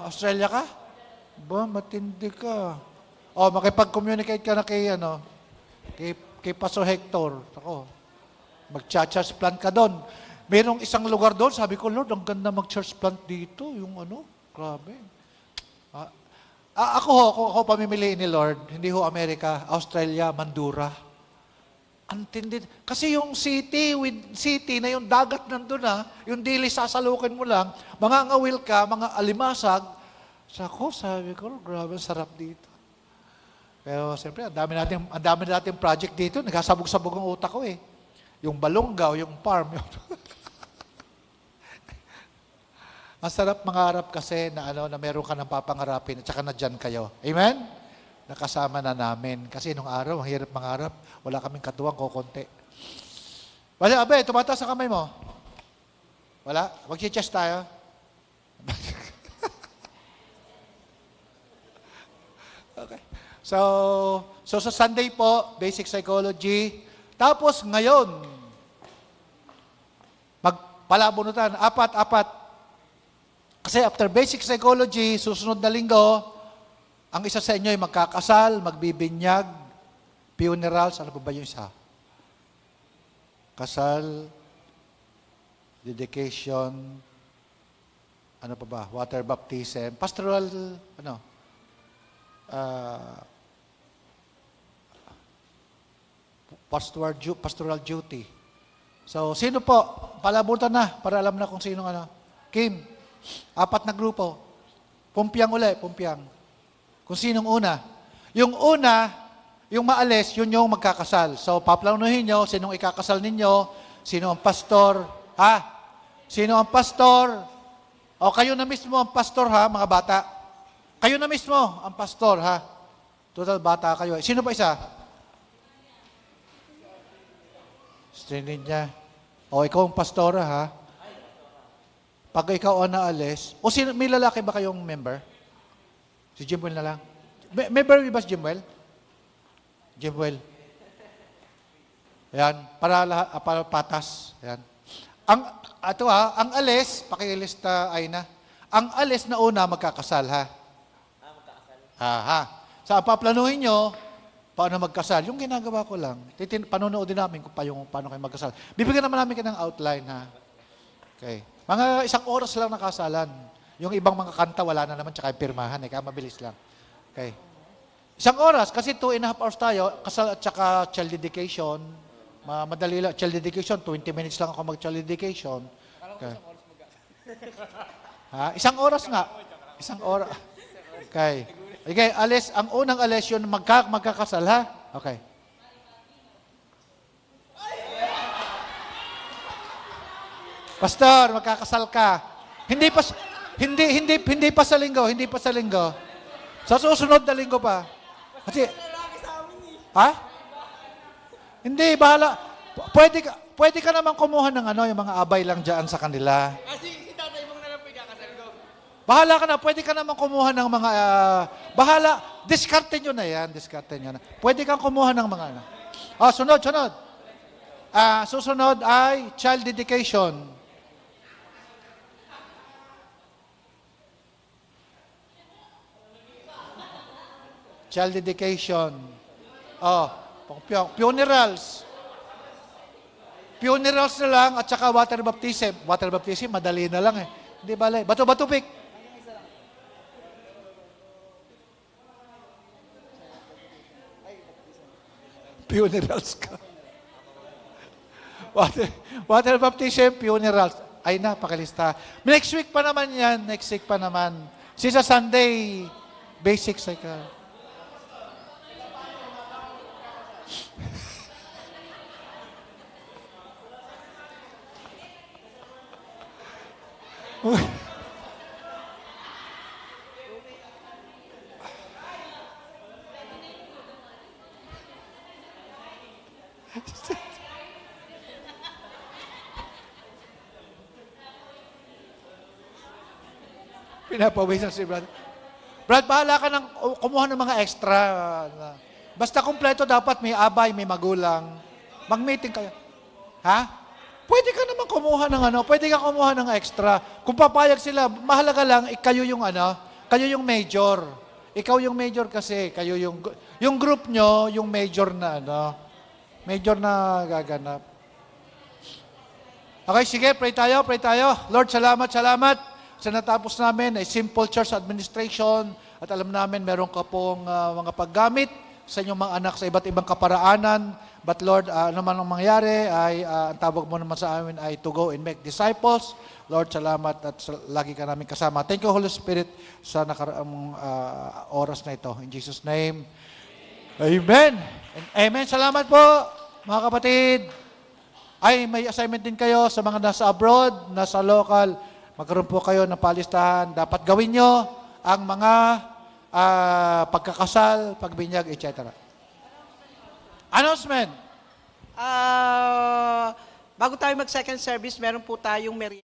Australia ka? Ba, matindi ka. Makipag-communicate ka na kay Pastor Hector. Ako, mag-church plant ka doon. Merong isang lugar doon, sabi ko, Lord, ang ganda mag-church plant dito. Yung grabe. ako pamimiliin ni Lord, hindi ho Amerika, Australia, Mandura. Antindi. Kasi yung city na yung dagat nandun yung dili sasalukin mo lang, mga ngawil ka, mga alimasag. Sabi ko, grabe, sarap dito. Pero siyempre, ang dami nating project dito, nagkasabog-sabog ang utak ko eh. Yung Balongaw, yung farm. Ang sarap mangarap kasi na meron ka ng papangarapin at saka na dyan kayo. Amen? Nakasama na namin. Kasi nung araw, ang hirap mangarap. Wala kaming katuwang kukunti. Wala, abe, tumataas ang kamay mo. Wala? Mag-chest tayo. Okay. So sa Sunday po, basic psychology. Tapos ngayon, magpalabunutan, apat. Kasi after basic psychology, susunod na linggo, ang isa sa inyo ay magkakasal, magbibinyag, funerals, ano pa ba yung isa? Kasal, dedication, ano pa ba? Water baptism, pastoral, pastoral duty. So, sino po? Palabutan na, para alam na kung sino Kim, 4 na grupo. Pumpiang. Kung sinong una. Yung una, yung maalis, yun yung magkakasal. So, paplanuhin nyo, sinong ikakasal ninyo, sino ang pastor, Sino ang pastor? O, kayo na mismo ang pastor, mga bata. Kayo na mismo ang pastor, Total bata kayo. Sino pa isa? Strinin niya. O, ikaw ang pastora, Pag ikaw ang naalis, may lalaki ba kayong member? Si Jimwell na lang. Member ba si Jimwell? Jimwell. Ayan, para patas. Ayan. Ang alis, pakilista ay na. Ang alis na una magkakasal, magkakasal. Sa paplanuhin nyo, paano magkasal? Yung ginagawa ko lang. Panonoodin namin kung paano kayo magkasal. Bibigyan naman namin kayo ng outline, Okay. Mga 1 oras lang nakasalan. Yung ibang mga kanta, wala na naman, tsaka yung pirmahan, kaya mabilis lang. Okay. 1 oras, kasi 2.5 hours tayo, kasal at tsaka child dedication. Madali lang, child dedication, 20 minutes lang ako mag-child dedication. Okay. 1 oras nga. 1 oras. Okay. Okay, ang unang alis yun, magkakasal, Okay. Pastor, magkakasal ka. Hindi pa sa linggo. Sa susunod na linggo pa. Kasi Hindi, bahala. Pwede ka naman kumuha ng yung mga abay lang diyan sa kanila. Kasi si tatay mong nalang pagkakasal ko. Bahala ka na, pwede ka naman kumuha ng mga diskarte nyo na yan, Pwede kang kumuha ng mga sunod. Susunod ay child dedication. Child dedication. Funerals. Funerals na lang at saka water baptism. Water baptism, madali na lang Hindi bale. Bato-bato pick. Funerals ka. Water baptism, funerals. Ay na, pakalista. Next week pa naman. Sa Sunday, basic cycle. Pinapawisan si Brad. Brad, bahala ka ng kumuha ng mga extra. Basta kumpleto dapat, may abay, may magulang. Mag-meeting kayo. Pwede ka naman kumuha ng extra. Kung papayag sila, mahalaga lang, kayo yung major. Ikaw yung major kasi, kayo yung group nyo, yung major na major na gaganap. Okay, sige, pray tayo. Lord, salamat. Sa natapos namin ay simple church administration, At alam namin, meron ka pong mga paggamit sa inyong mga anak sa iba't ibang kaparaanan. But Lord, ano man ang mangyari, ay ang tawag mo naman sa amin ay to go and make disciples. Lord, salamat at lagi ka namin kasama. Thank you, Holy Spirit, sa nakaraang oras na ito. In Jesus' name, Amen. And amen. Salamat po, mga kapatid. Ay, may assignment din kayo sa mga nasa abroad, nasa local. Magkaroon po kayo ng palistahan. Dapat gawin nyo ang mga pagkakasal, pagbinyag, etc. Announcement. Bago tayo mag-second service, meron po tayong merienda.